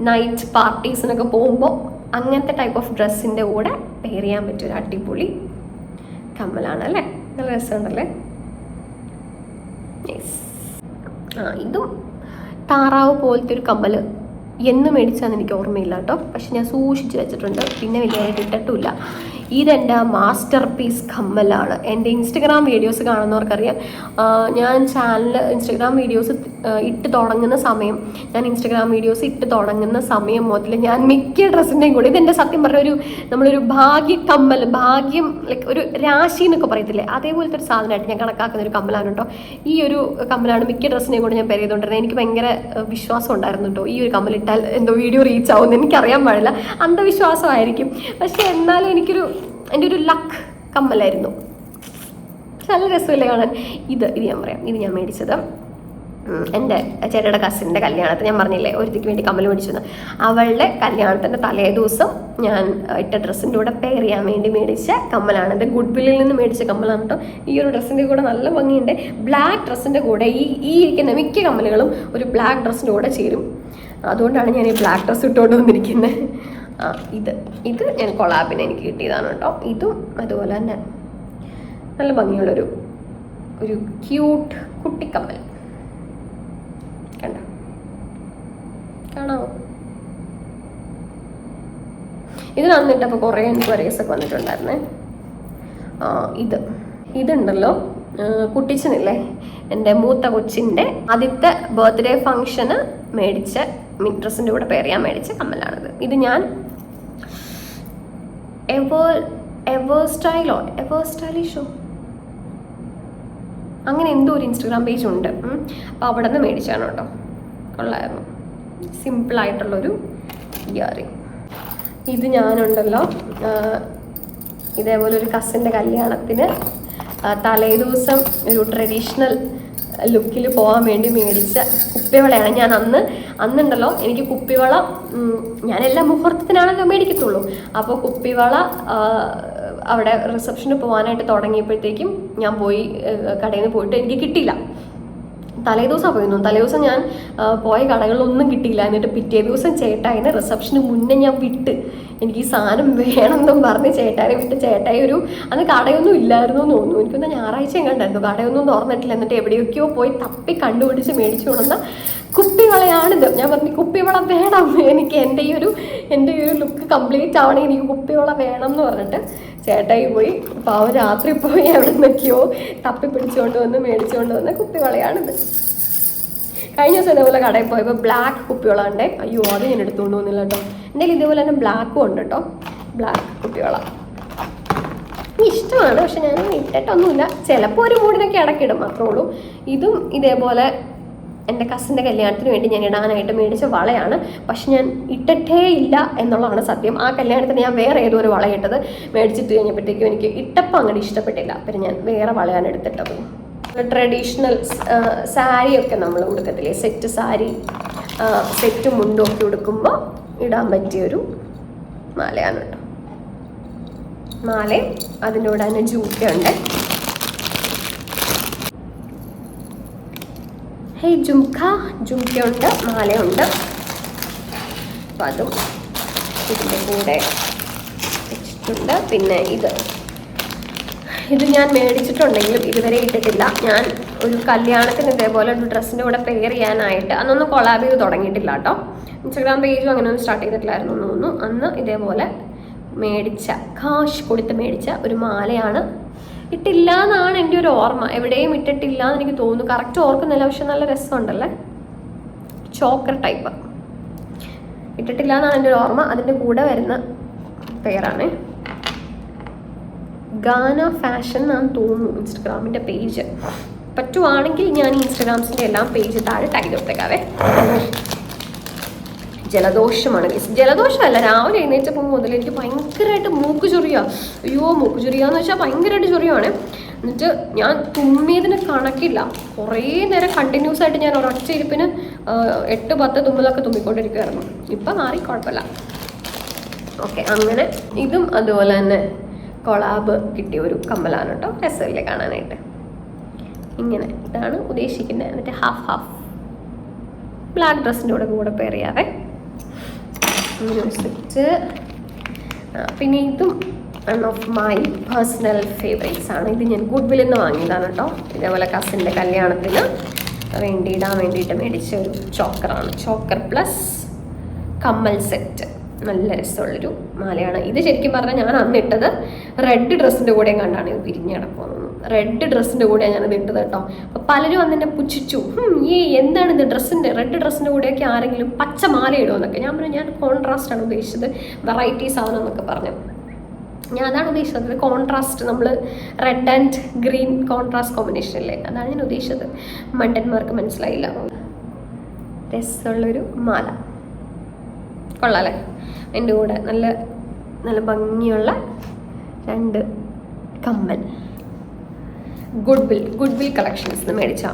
നൈറ്റ് പാർട്ടീസിനൊക്കെ പോകുമ്പോൾ അങ്ങനത്തെ ടൈപ്പ് ഓഫ് ഡ്രസ്സിൻ്റെ കൂടെ പെയർ ചെയ്യാൻ പറ്റിയൊരു അടിപൊളി കമ്മലാണ് അല്ലേ? നല്ല രസമുണ്ടല്ലേ? യെസ്. ഇതും താറാവ് പോലത്തെ ഒരു കമ്മൽ എന്ന് മേടിച്ചാന്ന് എനിക്ക് ഓർമ്മയില്ല കേട്ടോ. പക്ഷെ ഞാൻ സൂക്ഷിച്ച് വെച്ചിട്ടുണ്ട്, പിന്നെ വലിയതായിട്ട് ഇട്ടിട്ടില്ല. ഇതെൻ്റെ മാസ്റ്റർ പീസ് കമ്മലാണ്. എൻ്റെ ഇൻസ്റ്റഗ്രാം വീഡിയോസ് കാണുന്നവർക്കറിയാം, ഞാൻ ഇൻസ്റ്റഗ്രാം വീഡിയോസ് ഇട്ട് തുടങ്ങുന്ന സമയം മുതൽ ഞാൻ മിക്ക ഡ്രസ്സിൻ്റെയും കൂടെ ഇതെൻ്റെ സത്യം പറഞ്ഞ നമ്മളൊരു ഭാഗ്യക്കമ്മൽ, ഭാഗ്യം ലൈക്ക് ഒരു രാശി എന്നൊക്കെ പറയത്തില്ലേ, അതേപോലത്തെ ഒരു സാധനമായിട്ട് ഞാൻ കണക്കാക്കുന്ന ഒരു കമ്മലാണ് കേട്ടോ. ഈ ഒരു കമ്മലാണ് മിക്ക ഡ്രസ്സിനെയും കൂടെ ഞാൻ പെയർ ചെയ്തുകൊണ്ടിരുന്നത്. എനിക്ക് ഭയങ്കര വിശ്വാസം ഉണ്ടായിരുന്നു കേട്ടോ, ഈ ഒരു കമ്മലിട്ടാൽ എന്തോ വീഡിയോ റീച്ച് ആവുമെന്ന് എനിക്കറിയാൻ പാടില്ല, അന്ധവിശ്വാസമായിരിക്കും. പക്ഷെ എന്നാലും എൻ്റെ ഒരു ലക്ക് കമ്മലായിരുന്നു. നല്ല രസമില്ലേ കാണാൻ? ഇത് ഞാൻ പറയാം, ഇത് ഞാൻ മേടിച്ചത് എൻ്റെ ചേട്ടയുടെ കസിൻ്റെ കല്യാണത്തിന്, ഞാൻ പറഞ്ഞില്ലേ ഒരുത്തിക്ക് വേണ്ടി കമ്മൽ മേടിച്ചത്, അവളുടെ കല്യാണത്തിൻ്റെ തലേ ദിവസം ഞാൻ ഇട്ട ഡ്രസ്സിൻ്റെ കൂടെ പെയർ ചെയ്യാൻ വേണ്ടി മേടിച്ച കമ്മലാണ്. ഇത് ഗുഡ്വില്ലിൽ നിന്ന് മേടിച്ച കമ്മലാണ് കേട്ടോ. ഈ ഒരു ഡ്രസ്സിൻ്റെ കൂടെ നല്ല ഭംഗിയുണ്ട്. ബ്ലാക്ക് ഡ്രസ്സിൻ്റെ കൂടെ ഈ ഇരിക്കുന്ന മിക്ക കമ്മലുകളും ഒരു ബ്ലാക്ക് ഡ്രസ്സിൻ്റെ കൂടെ ചേരും. അതുകൊണ്ടാണ് ഞാൻ ഈ ബ്ലാക്ക് ഡ്രസ്സ് ഇട്ടുകൊണ്ട് വന്നിരിക്കുന്നത്. ഇത് ഞാൻ കൊളാബിന് എനിക്ക് കിട്ടിയതാണ് കേട്ടോ. ഇതും അതുപോലെ തന്നെ നല്ല ഭംഗിയുള്ളൊരു ക്യൂട്ട് കുട്ടിക്കമ്മൽ. കാണാമോ? ഇത് വന്നിട്ടപ്പോൾ കുറേ എൻക്വയറീസ് ഒക്കെ വന്നിട്ടുണ്ടായിരുന്നേ. ഇതുണ്ടല്ലോ, കുട്ടിച്ചനില്ലേ, എൻ്റെ മൂത്ത കൊച്ചിൻ്റെ ആദ്യത്തെ ബർത്ത്ഡേ ഫംഗ്ഷന് മേടിച്ച ഡ്രസ്സിൻ്റെ കൂടെ പെയർ ചെയ്യാൻ മേടിച്ച കമ്മലാണിത്. ഇത് ഞാൻ എവർസ്റ്റൈലിഷോ അങ്ങനെ എന്തോ ഒരു ഇൻസ്റ്റഗ്രാം പേജ് ഉണ്ട്, അപ്പോൾ അവിടെ നിന്ന് മേടിച്ചാണ് കേട്ടോ. കൊള്ളായിരുന്നു, സിമ്പിളായിട്ടുള്ളൊരു ഇയറിങ്. ഇത് ഞാനുണ്ടല്ലോ ഇതേപോലെ ഒരു കസിൻ്റെ കല്യാണത്തിന് തലേ ദിവസം ഒരു ട്രഡീഷണൽ ലുക്കിൽ പോകാൻ വേണ്ടി മേടിച്ച കുപ്പിവളയാണ്. ഞാൻ അന്നുണ്ടല്ലോ എനിക്ക് കുപ്പിവള, ഞാനെല്ലാ മുഹൂർത്തത്തിനാണല്ലോ മേടിക്കത്തുള്ളൂ. അപ്പോൾ കുപ്പിവള അവിടെ റിസപ്ഷന് പോകാനായിട്ട് തുടങ്ങിയപ്പോഴത്തേക്കും ഞാൻ കടയിൽ നിന്ന് പോയിട്ട് എനിക്ക് കിട്ടിയില്ല. തലേദിവസം ഞാൻ പോയ കടകളിലൊന്നും കിട്ടിയില്ല. എന്നിട്ട് പിറ്റേ ദിവസം ചേട്ടായിനെ റിസപ്ഷന് മുന്നേ ഞാൻ വിട്ട്, എനിക്ക് ഈ സാധനം വേണമെന്നും പറഞ്ഞ് ചേട്ടായിനെ വിട്ട്, ചേട്ടായി അന്ന് കടയൊന്നും ഇല്ലായിരുന്നു എന്ന് തോന്നുന്നു, എനിക്കൊന്ന് ഞായറാഴ്ചയും കണ്ടായിരുന്നു, കടയൊന്നും തുറന്നിട്ടില്ല. എന്നിട്ട് എവിടെയൊക്കെയോ പോയി തപ്പി കണ്ടുപിടിച്ച് മേടിച്ചു കൊണ്ടുവന്ന കുപ്പിവളയാണിത്. ഞാൻ പറഞ്ഞു കുപ്പിവള വേണം എനിക്ക്, എൻ്റെ ഈ ഒരു ലുക്ക് കംപ്ലീറ്റ് ആവണമെങ്കിൽ എനിക്ക് കുപ്പിവള വേണം എന്ന് പറഞ്ഞിട്ട് ചേട്ടായി പോയി. അപ്പോൾ അവൻ രാത്രി പോയി എവിടെ നിന്നൊക്കെയോ തപ്പി പിടിച്ചുകൊണ്ട് വന്ന് മേടിച്ചുകൊണ്ട് വന്ന കുപ്പിവളയാണിത്. കഴിഞ്ഞ ദിവസം ഇതേപോലെ കടയിൽ പോയപ്പോൾ ബ്ലാക്ക് കുപ്പിവള ഉണ്ടേ, അയ്യോ അത് ഞാൻ എടുത്തുകൊണ്ട് പോകുന്നില്ല കേട്ടോ. എൻ്റെ ഇതേപോലെ തന്നെ ബ്ലാക്കും ഉണ്ട് കേട്ടോ, ബ്ലാക്ക് കുപ്പിവള ഇഷ്ടമാണ്. പക്ഷെ ഞാൻ ഇട്ടിട്ടൊന്നുമില്ല, ചിലപ്പോൾ ഒരു മൂടിനൊക്കെ ഇടയ്ക്കിടും മാത്രമേ ഉള്ളൂ. ഇതും ഇതേപോലെ എൻ്റെ കസിൻ്റെ കല്യാണത്തിന് വേണ്ടി ഞാൻ ഇടാനായിട്ട് മേടിച്ച വളയാണ്. പക്ഷെ ഞാൻ ഇട്ടിട്ടേ ഇല്ല എന്നുള്ളതാണ് സത്യം. ആ കല്യാണത്തിന് ഞാൻ വേറെ ഏതോ ഒരു വള ഇട്ടത് മേടിച്ചിട്ട് കഴിഞ്ഞപ്പോഴത്തേക്കും എനിക്ക് ഇട്ടപ്പോൾ അങ്ങനെ ഇഷ്ടപ്പെട്ടില്ല. പിന്നെ ഞാൻ വേറെ വളയാണ് എടുത്തിട്ടത്. ട്രഡീഷണൽ സാരിയൊക്കെ നമ്മൾ ഉടുക്കത്തില്ലേ, സെറ്റ് സാരി, സെറ്റ് മുണ്ടും ഒക്കെ ഉടുക്കുമ്പോൾ ഇടാൻ പറ്റിയൊരു മാലയാണ് കേട്ടോ. മാലയും അതിൻ്റെ കൂടെ തന്നെ ജൂക്കയുണ്ട്. ജുംക്കയുണ്ട്, മാലയുണ്ട്. അപ്പം അതും ഇതിൻ്റെ കൂടെ വെച്ചിട്ടുണ്ട്. പിന്നെ ഇത് ഞാൻ മേടിച്ചിട്ടുണ്ടെങ്കിലും ഇതുവരെ ഇട്ടിട്ടില്ല. ഞാൻ ഒരു കല്യാണത്തിന് ഇതേപോലെ ഒരു ഡ്രസ്സിൻ്റെ കൂടെ പെയർ ചെയ്യാനായിട്ട് അന്നൊന്നും കൊളാബ് ചെയ്ത് തുടങ്ങിയിട്ടില്ല കേട്ടോ. ഇൻസ്റ്റഗ്രാം പേജും അങ്ങനെ ഒന്നും സ്റ്റാർട്ട് ചെയ്തിട്ടില്ലായിരുന്നു എന്ന് തോന്നുന്നു. അന്ന് ഇതേപോലെ കാശ് കൊടുത്ത് മേടിച്ച ഒരു മാലയാണ്. ഇട്ടില്ല എന്നാണ് എൻ്റെ ഒരു ഓർമ്മ, എവിടെയും ഇട്ടിട്ടില്ല എന്ന് എനിക്ക് തോന്നുന്നു. കറക്റ്റ് ഓർക്കുന്നില്ല, പക്ഷെ നല്ല രസമുണ്ടല്ലേ, ചോക്കർ ടൈപ്പ്. ഇട്ടിട്ടില്ല എന്നാണ് എൻ്റെ ഒരു ഓർമ്മ. അതിൻ്റെ കൂടെ വരുന്ന പേരാണ് ഗാന ഫാഷൻ എന്നാണ് തോന്നുന്നു ഇൻസ്റ്റഗ്രാമിൻ്റെ പേജ്. പറ്റുവാണെങ്കിൽ ഞാൻ ഇൻസ്റ്റഗ്രാംസിൻ്റെ എല്ലാം പേജ് താഴെ ടാഗ് ചെയ്തേക്കാവേ. ജലദോഷമാണ്. ജലദോഷമല്ല, രാവിലെ എഴുന്നേറ്റപ്പോൾ മുതൽ എനിക്ക് ഭയങ്കരമായിട്ട് മൂക്ക് ചൊറിയുക. അയ്യോ, മൂക്ക് ചൊറിയാന്ന് വെച്ചാൽ ഭയങ്കരമായിട്ട് ചൊറിയുവാണ്. എന്നിട്ട് ഞാൻ തുമ്മിയതിന് കണക്കില്ല. കുറേ നേരം കണ്ടിന്യൂസ് ആയിട്ട് ഞാൻ ഒരൊറ്റ ഇരിപ്പിന് 8-10 തുമ്മലൊക്കെ തുമ്മിക്കൊണ്ടിരിക്കുമായിരുന്നു. ഇപ്പം മാറി, കുഴപ്പമില്ല. ഓക്കെ, അങ്ങനെ ഇതും അതുപോലെ തന്നെ കൊളാബ് കിട്ടിയ ഒരു കമ്മലാണ് കേട്ടോ. രസമില്ലേ കാണാനായിട്ട്? ഇങ്ങനെ ഇതാണ് ഉദ്ദേശിക്കുന്നത്. എന്നിട്ട് ഹാഫ് ബ്ലാക്ക് ഡ്രസ്സിൻ്റെ കൂടെ പെയർ ചെയ്യാവേ. പിന്നെ ഇതും one of my personal favourites ആണ്. ഇത് ഞാൻ ഗുഡ്വിൽ നിന്ന് വാങ്ങിയതാണ് കേട്ടോ. ഇതേപോലെ കസിൻ്റെ കല്യാണത്തിന് ഇടാൻ വേണ്ടിയിട്ട് മേടിച്ച ഒരു ചോക്കറാണ്. ചോക്കർ പ്ലസ് കമ്മൽ സെറ്റ്. നല്ല രസമുള്ളൊരു മാലയാണ് ഇത്. ശരിക്കും പറഞ്ഞാൽ ഞാൻ അന്നിട്ടത് റെഡ് ഡ്രസ്സിൻ്റെ കൂടെയും കണ്ടാണ് ഇത് പിരിഞ്ഞ് കിടക്കുന്നത്. റെഡ് ഡ്രസ്സിൻ്റെ കൂടെയാണ് ഞാനത് ഇട്ടത് കേട്ടോ. അപ്പോൾ പലരും അന്നെന്നെ പുച്ഛിച്ചു, എന്താണ് ഇത് റെഡ് ഡ്രസ്സിൻ്റെ കൂടെയൊക്കെ ആരെങ്കിലും പച്ച മാല ഇടുമെന്നൊക്കെ. ഞാൻ പറഞ്ഞു, ഞാൻ കോൺട്രാസ്റ്റാണ് ഉദ്ദേശിച്ചത്, വെറൈറ്റീസ് ആവണം എന്നൊക്കെ പറഞ്ഞു. ഞാൻ അതാണ് ഉദ്ദേശിച്ചത്. കോൺട്രാസ്റ്റ്, നമ്മൾ red and green contrast combination അല്ലേ, അതാണ് ഞാൻ ഉദ്ദേശിച്ചത്. മണ്ടന്മാർക്ക് മനസ്സിലായില്ല. രസമുള്ളൊരു മാല, കൊള്ളാല്ലേ? എൻ്റെ കൂടെ നല്ല നല്ല ഭംഗിയുള്ള 2 കമ്മൽ ഗുഡ്വിൽ കളക്ഷൻസ് നിന്ന് മേടിച്ച.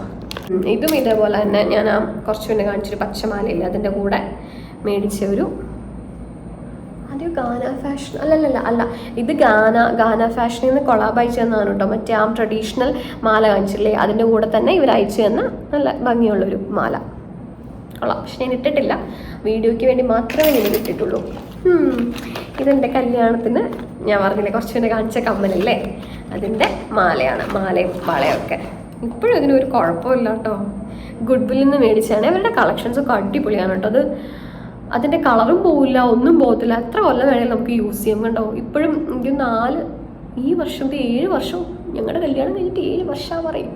ഇതും ഇതേപോലെ തന്നെ ഞാൻ കുറച്ച് മുന്നേ കാണിച്ചൊരു പച്ചമാലയില്ല, അതിൻ്റെ കൂടെ മേടിച്ച ഒരു ഗാന ഫാഷൻ അല്ല ഇത് ഗാന ഫാഷനിൽ നിന്ന് കൊളാബ് അയച്ചു തന്നാണ് കേട്ടോ. മറ്റേ ട്രഡീഷണൽ മാല കാണിച്ചില്ലേ, അതിൻ്റെ കൂടെ തന്നെ ഇവർ അയച്ചു തന്ന നല്ല ഭംഗിയുള്ളൊരു മാല. കൊള്ളാം. പക്ഷെ ഞാൻ ഇട്ടിട്ടില്ല, വീഡിയോയ്ക്ക് വേണ്ടി മാത്രമേ ഞാൻ ഇട്ടിട്ടുള്ളൂ. ഇതെൻ്റെ കല്യാണത്തിന് ഞാൻ പറഞ്ഞില്ലേ കുറച്ച് മുന്നേ കാണിച്ച കമ്മലല്ലേ, അതിൻ്റെ മാലയാണ്. മാലയും വളയൊക്കെ ഇപ്പോഴും ഇതിനൊരു കുഴപ്പമില്ല കേട്ടോ. ഗുഡ്വിൽ നിന്ന് മേടിച്ചാണ്. അവരുടെ കളക്ഷൻസൊക്കെ അടിപൊളിയാണ് കേട്ടോ. അതിൻ്റെ കളറും പോവില്ല, ഒന്നും പോകത്തില്ല. എത്ര കൊല്ലം വേണമെങ്കിലും നമുക്ക് യൂസ് ചെയ്യാം. കണ്ടോ, ഇപ്പോഴും എനിക്ക് 7 വർഷം ഞങ്ങളുടെ കല്യാണം കഴിഞ്ഞിട്ട് 7 വർഷം പറയും.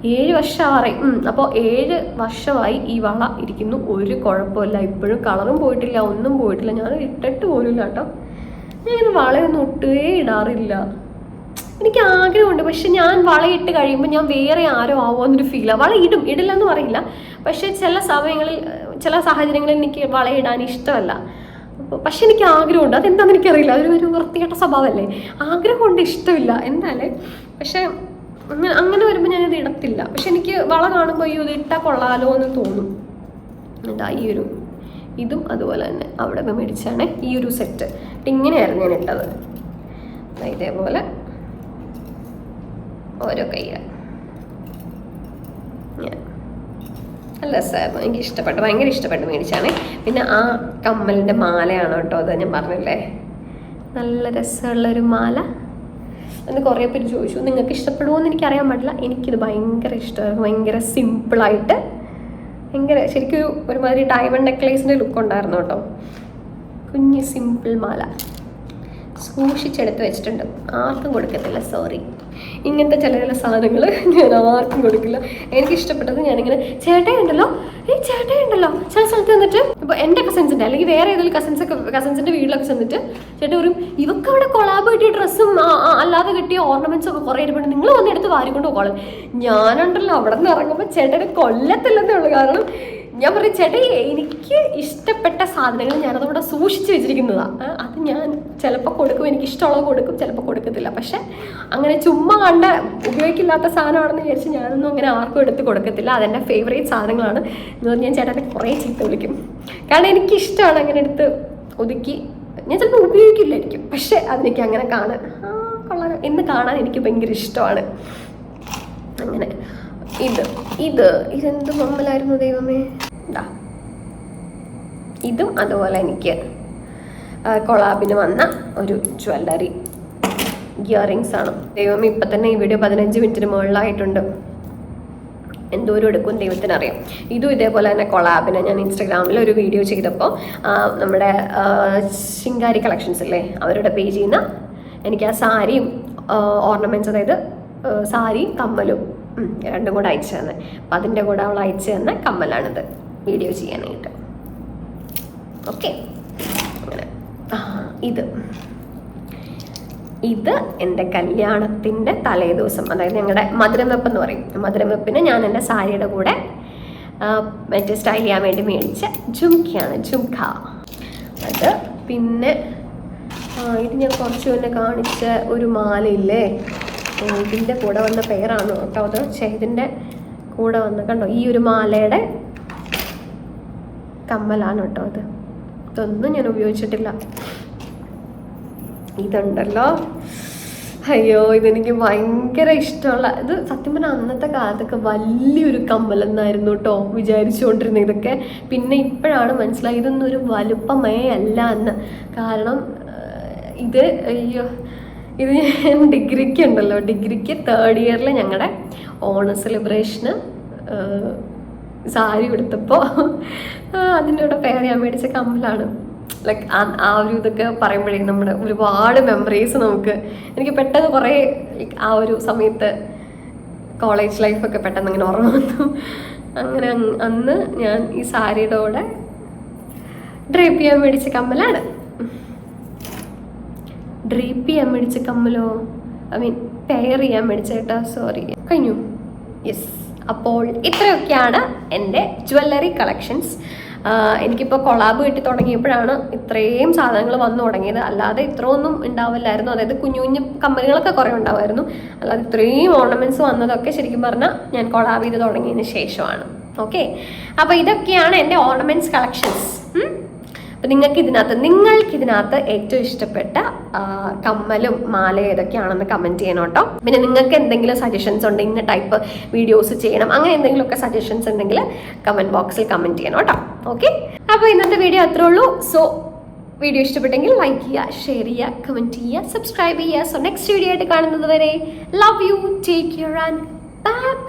7 വർഷം പറയും. അപ്പോൾ 7 വർഷമായി ഈ വള ഇരിക്കുന്നു, ഒരു കുഴപ്പമില്ല. ഇപ്പോഴും കളറും പോയിട്ടില്ല, ഒന്നും പോയിട്ടില്ല. ഞാൻ ഇട്ടിട്ട് പോലുമില്ല കേട്ടോ. ഞാനിങ്ങനെ വളയൊന്നും ഒട്ടുകേ ഇടാറില്ല. എനിക്ക് ആഗ്രഹമുണ്ട്, പക്ഷെ ഞാൻ വളയിട്ട് കഴിയുമ്പോൾ ഞാൻ വേറെ ആരോ ആവുമെന്നൊരു ഫീലാണ്. വള ഇടില്ല എന്ന് പറയില്ല, പക്ഷെ ചില സാഹചര്യങ്ങളിൽ എനിക്ക് വളയിടാൻ ഇഷ്ടമല്ല. പക്ഷെ എനിക്ക് ആഗ്രഹമുണ്ട്. അതെന്താണെന്ന് എനിക്കറിയില്ല, ഒരു വൃത്തികെട്ട സ്വഭാവമല്ലേ. ആഗ്രഹമുണ്ട്, ഇഷ്ടമില്ല എന്തായാലും. പക്ഷെ അങ്ങനെ വരുമ്പോൾ ഞാനിത് ഇടത്തില്ല. പക്ഷെ എനിക്ക് വള കാണുമ്പോൾ ഇത് ഇട്ടാൽ കൊള്ളാലോ എന്ന് തോന്നും. എന്താ ഇതും അതുപോലെ തന്നെ അവിടെ നിന്ന് മേടിച്ചാണ് ഈ ഒരു സെറ്റ്. ഇങ്ങനെയായിരുന്നു ഞാൻ ഇട്ടത്. ഇതേപോലെ ഓരോ കയ്യിൽ നല്ല രസമായിരുന്നു. എനിക്ക് ഇഷ്ടപ്പെട്ടു, ഭയങ്കര ഇഷ്ടപ്പെട്ടു മേടിച്ചാണ്. പിന്നെ ആ കമ്മലിൻ്റെ മാലയാണ് കേട്ടോ അത്, ഞാൻ പറഞ്ഞില്ലേ നല്ല രസമുള്ളൊരു മാല. എന്ന് കുറേ പേര് ചോദിച്ചു നിങ്ങൾക്ക് ഇഷ്ടപ്പെടുമോ എന്ന് എനിക്കറിയാൻ പാടില്ല. എനിക്കിത് ഭയങ്കര ഇഷ്ടമായിരുന്നു. ഭയങ്കര സിമ്പിളായിട്ട്, ഭയങ്കര ശരിക്കും ഒരുമാതിരി ഡയമണ്ട് നെക്ലേസിൻ്റെ ലുക്ക് ഉണ്ടായിരുന്നു കേട്ടോ. കുഞ്ഞ് സിമ്പിൾ മാല സൂക്ഷിച്ചെടുത്ത് വെച്ചിട്ടുണ്ട്, ആർക്കും കൊടുക്കത്തില്ല. സോറി, ഇങ്ങനത്തെ ചില സാധനങ്ങൾ ഞാൻ ആർക്കും കൊടുക്കില്ല. എനിക്ക് ഇഷ്ടപ്പെട്ടത് ഞാനിങ്ങനെ ചേട്ടയുണ്ടല്ലോ ചില സ്ഥലത്ത് വന്നിട്ട് ഇപ്പോൾ എൻ്റെ കസിൻസിൻ്റെ അല്ലെങ്കിൽ വേറെ ഏതെങ്കിലും കസിൻസിൻ്റെ വീട്ടിലൊക്കെ ചെന്നിട്ട് ചേട്ടൻ പറയും, ഇവർക്ക് അവിടെ കൊളാബ് കിട്ടിയ ഡ്രസ്സും അല്ലാതെ കിട്ടിയ ഓർണമെന്റ്സും ഒക്കെ കുറേ ഇരിപ്പുണ്ട്, നിങ്ങൾ വന്നെടുത്ത് വാരിക്കൊണ്ട് പോകോളെ. ഞാനുണ്ടല്ലോ അവിടെ നിന്ന് ഇറങ്ങുമ്പോൾ ചേട്ടനെ കൊല്ലത്തില്ലെന്നേ ഉള്ളൂ. കാരണം ഞാൻ പറയും, ചേട്ടൻ എനിക്ക് ഇഷ്ടപ്പെട്ട സാധനങ്ങൾ ഞാനതവിടെ സൂക്ഷിച്ച് വെച്ചിരിക്കുന്നതാണ്. അത് ഞാൻ ചിലപ്പോൾ കൊടുക്കും, എനിക്കിഷ്ടമുള്ളത് കൊടുക്കും, ചിലപ്പോൾ കൊടുക്കത്തില്ല. പക്ഷെ അങ്ങനെ ചുമ്മാ ഉപയോഗിക്കില്ലാത്ത സാധനമാണെന്ന് വിചാരിച്ച് ഞാനൊന്നും അങ്ങനെ ആർക്കും എടുത്ത് കൊടുക്കത്തില്ല. അതെൻ്റെ ഫേവറേറ്റ് സാധനങ്ങളാണ് എന്ന് പറഞ്ഞ് ഞാൻ ചേട്ടനെ കുറേ ചീത്ത വിളിക്കും. കാരണം എനിക്കിഷ്ടമാണ് അങ്ങനെ എടുത്ത് ഒതുക്കി. ഞാൻ ചിലപ്പോൾ ഉപയോഗിക്കില്ലായിരിക്കും, പക്ഷെ അതെനിക്ക് അങ്ങനെ കൊള്ളാൻ കാണാൻ എനിക്ക് ഭയങ്കര ഇഷ്ടമാണ്. അങ്ങനെ ഇതെന്ത് മമ്മലായിരുന്നു ദൈവമേ. ഇതും അതുപോലെ എനിക്ക് കൊളാബിന് വന്ന ഒരു ജ്വല്ലറി ഇയറിങ്സ് ആണ്. ദൈവമേ, ഇപ്പം തന്നെ ഈ വീഡിയോ 15 മിനിറ്റിന് മുകളിലായിട്ടുണ്ട്. എന്തോരം എടുക്കും ദൈവത്തിനറിയാം. ഇതും ഇതേപോലെ തന്നെ കൊളാബിന് ഞാൻ ഇൻസ്റ്റാഗ്രാമിൽ ഒരു വീഡിയോ ചെയ്തപ്പോൾ നമ്മുടെ ശിങ്കാരി കളക്ഷൻസ് അല്ലേ, അവരുടെ പേജിൽ നിന്ന് എനിക്ക് ആ സാരിയും ഓർണമെൻറ്റ്സ്, അതായത് സാരിയും കമ്മലും രണ്ടും കൂടെ അയച്ചു തന്നെ. അപ്പം അതിൻ്റെ കൂടെ അവൾ അയച്ചു തന്ന കമ്മലാണിത് വീഡിയോ ചെയ്യാനായിട്ട്. ഓക്കെ, അങ്ങനെ ഇത് എൻ്റെ കല്യാണത്തിൻ്റെ തലേദിവസം, അതായത് ഞങ്ങളുടെ മധുരം വെപ്പ് എന്ന് പറയും. മധുരം വെപ്പിന് ഞാൻ എൻ്റെ സാരിയുടെ കൂടെ മറ്റേ സ്റ്റൈൽ ചെയ്യാൻ വേണ്ടി മേടിച്ച ജുംക്കയാണ്, ജുംക്ക. അത് പിന്നെ ഇത് ഞാൻ കുറച്ച് മുന്നേ കാണിച്ച ഒരു മാലയില്ലേ, ഇതിൻ്റെ കൂടെ വന്ന പേരാണ് കേട്ടോ അത്. ഇതിൻ്റെ കൂടെ വന്ന കണ്ടോ ഈ ഒരു മാലയുടെ കമ്മലാണ് കേട്ടോ അത്. ഇതൊന്നും ഞാൻ ഉപയോഗിച്ചിട്ടില്ല. ഇതുണ്ടല്ലോ, അയ്യോ ഇതെനിക്ക് ഭയങ്കര ഇഷ്ടമുള്ള, ഇത് സത്യം പറഞ്ഞാൽ അന്നത്തെ കാലത്തൊക്കെ വലിയൊരു കമ്മലെന്നായിരുന്നു കേട്ടോ വിചാരിച്ചുകൊണ്ടിരുന്നത് ഇതൊക്കെ. പിന്നെ ഇപ്പോഴാണ് മനസ്സിലായി ഇതൊന്നും ഒരു വലുപ്പമേ അല്ല എന്ന്. കാരണം ഇത് അയ്യോ ഇത് ഞാൻ ഡിഗ്രിക്ക് ഉണ്ടല്ലോ, ഡിഗ്രിക്ക് 3rd ഇയറിൽ ഞങ്ങളുടെ ഓണ സെലിബ്രേഷന് സാരി എടുത്തപ്പോൾ അതിൻ്റെ കൂടെ പേര് ഞാൻ മേടിച്ച കമ്മലാണ്. ലൈക്ക് ആ ഒരു ഇതൊക്കെ പറയുമ്പോഴേ നമ്മുടെ ഒരുപാട് മെമ്മറീസ് നമുക്ക്, എനിക്ക് പെട്ടെന്ന് കുറേ ആ ഒരു സമയത്ത് കോളേജ് ലൈഫൊക്കെ പെട്ടെന്ന് അങ്ങനെ ഓർമ്മ വന്നു. അങ്ങനെ അന്ന് ഞാൻ ഈ സാരിയുടെ കൂടെ ഡ്രേപ്പ് ചെയ്യാൻ മേടിച്ച കമ്മലാണ്. ഡ്രേപ്പ് ചെയ്യാൻ മേടിച്ച കമ്മലോ, ഐ മീൻ പെയർ ചെയ്യാൻ മേടിച്ച കേട്ടോ, സോറി. കഴിഞ്ഞു. യെസ്, അപ്പോൾ ഇത്രയൊക്കെയാണ് എൻ്റെ ജ്വല്ലറി കളക്ഷൻസ്. എനിക്കിപ്പോൾ കൊളാബ് കിട്ടി തുടങ്ങിയപ്പോഴാണ് ഇത്രയും സാധനങ്ങൾ വന്നു തുടങ്ങിയത്. അല്ലാതെ ഇത്രയൊന്നും ഉണ്ടാവില്ലായിരുന്നു. അതായത് കുഞ്ഞു കുഞ്ഞു കമ്പനികളൊക്കെ കുറേ ഉണ്ടാവുമായിരുന്നു. അല്ലാതെ ഇത്രയും ഓർണമെൻറ്റ്സ് വന്നതൊക്കെ ശരിക്കും പറഞ്ഞാൽ ഞാൻ കൊളാബ് ചെയ്ത് തുടങ്ങിയതിന് ശേഷമാണ്. ഓക്കെ, അപ്പോൾ ഇതൊക്കെയാണ് എൻ്റെ ഓർണമെൻറ്റ്സ് കളക്ഷൻസ്. അപ്പം നിങ്ങൾക്കിതിനകത്ത് ഏറ്റവും ഇഷ്ടപ്പെട്ട കമ്മലും മാലയും ഏതൊക്കെയാണെന്ന് കമൻറ്റ് ചെയ്യണം കേട്ടോ. പിന്നെ നിങ്ങൾക്ക് എന്തെങ്കിലും സജഷൻസ് ഉണ്ടെങ്കിൽ ഇന്ന ടൈപ്പ് വീഡിയോസ് ചെയ്യണം, അങ്ങനെ എന്തെങ്കിലുമൊക്കെ സജഷൻസ് ഉണ്ടെങ്കിൽ കമൻറ്റ് ബോക്സിൽ കമൻറ്റ് ചെയ്യണം കേട്ടോ. ഓക്കെ, അപ്പോൾ ഇന്നത്തെ വീഡിയോ അത്രേ ഉള്ളൂ. സോ വീഡിയോ ഇഷ്ടപ്പെട്ടെങ്കിൽ ലൈക്ക് ചെയ്യുക, ഷെയർ ചെയ്യുക, കമൻറ്റ് ചെയ്യുക, സബ്സ്ക്രൈബ് ചെയ്യുക. സോ നെക്സ്റ്റ് വീഡിയോ ആയിട്ട് കാണുന്നത് വരെ love you, take care and by.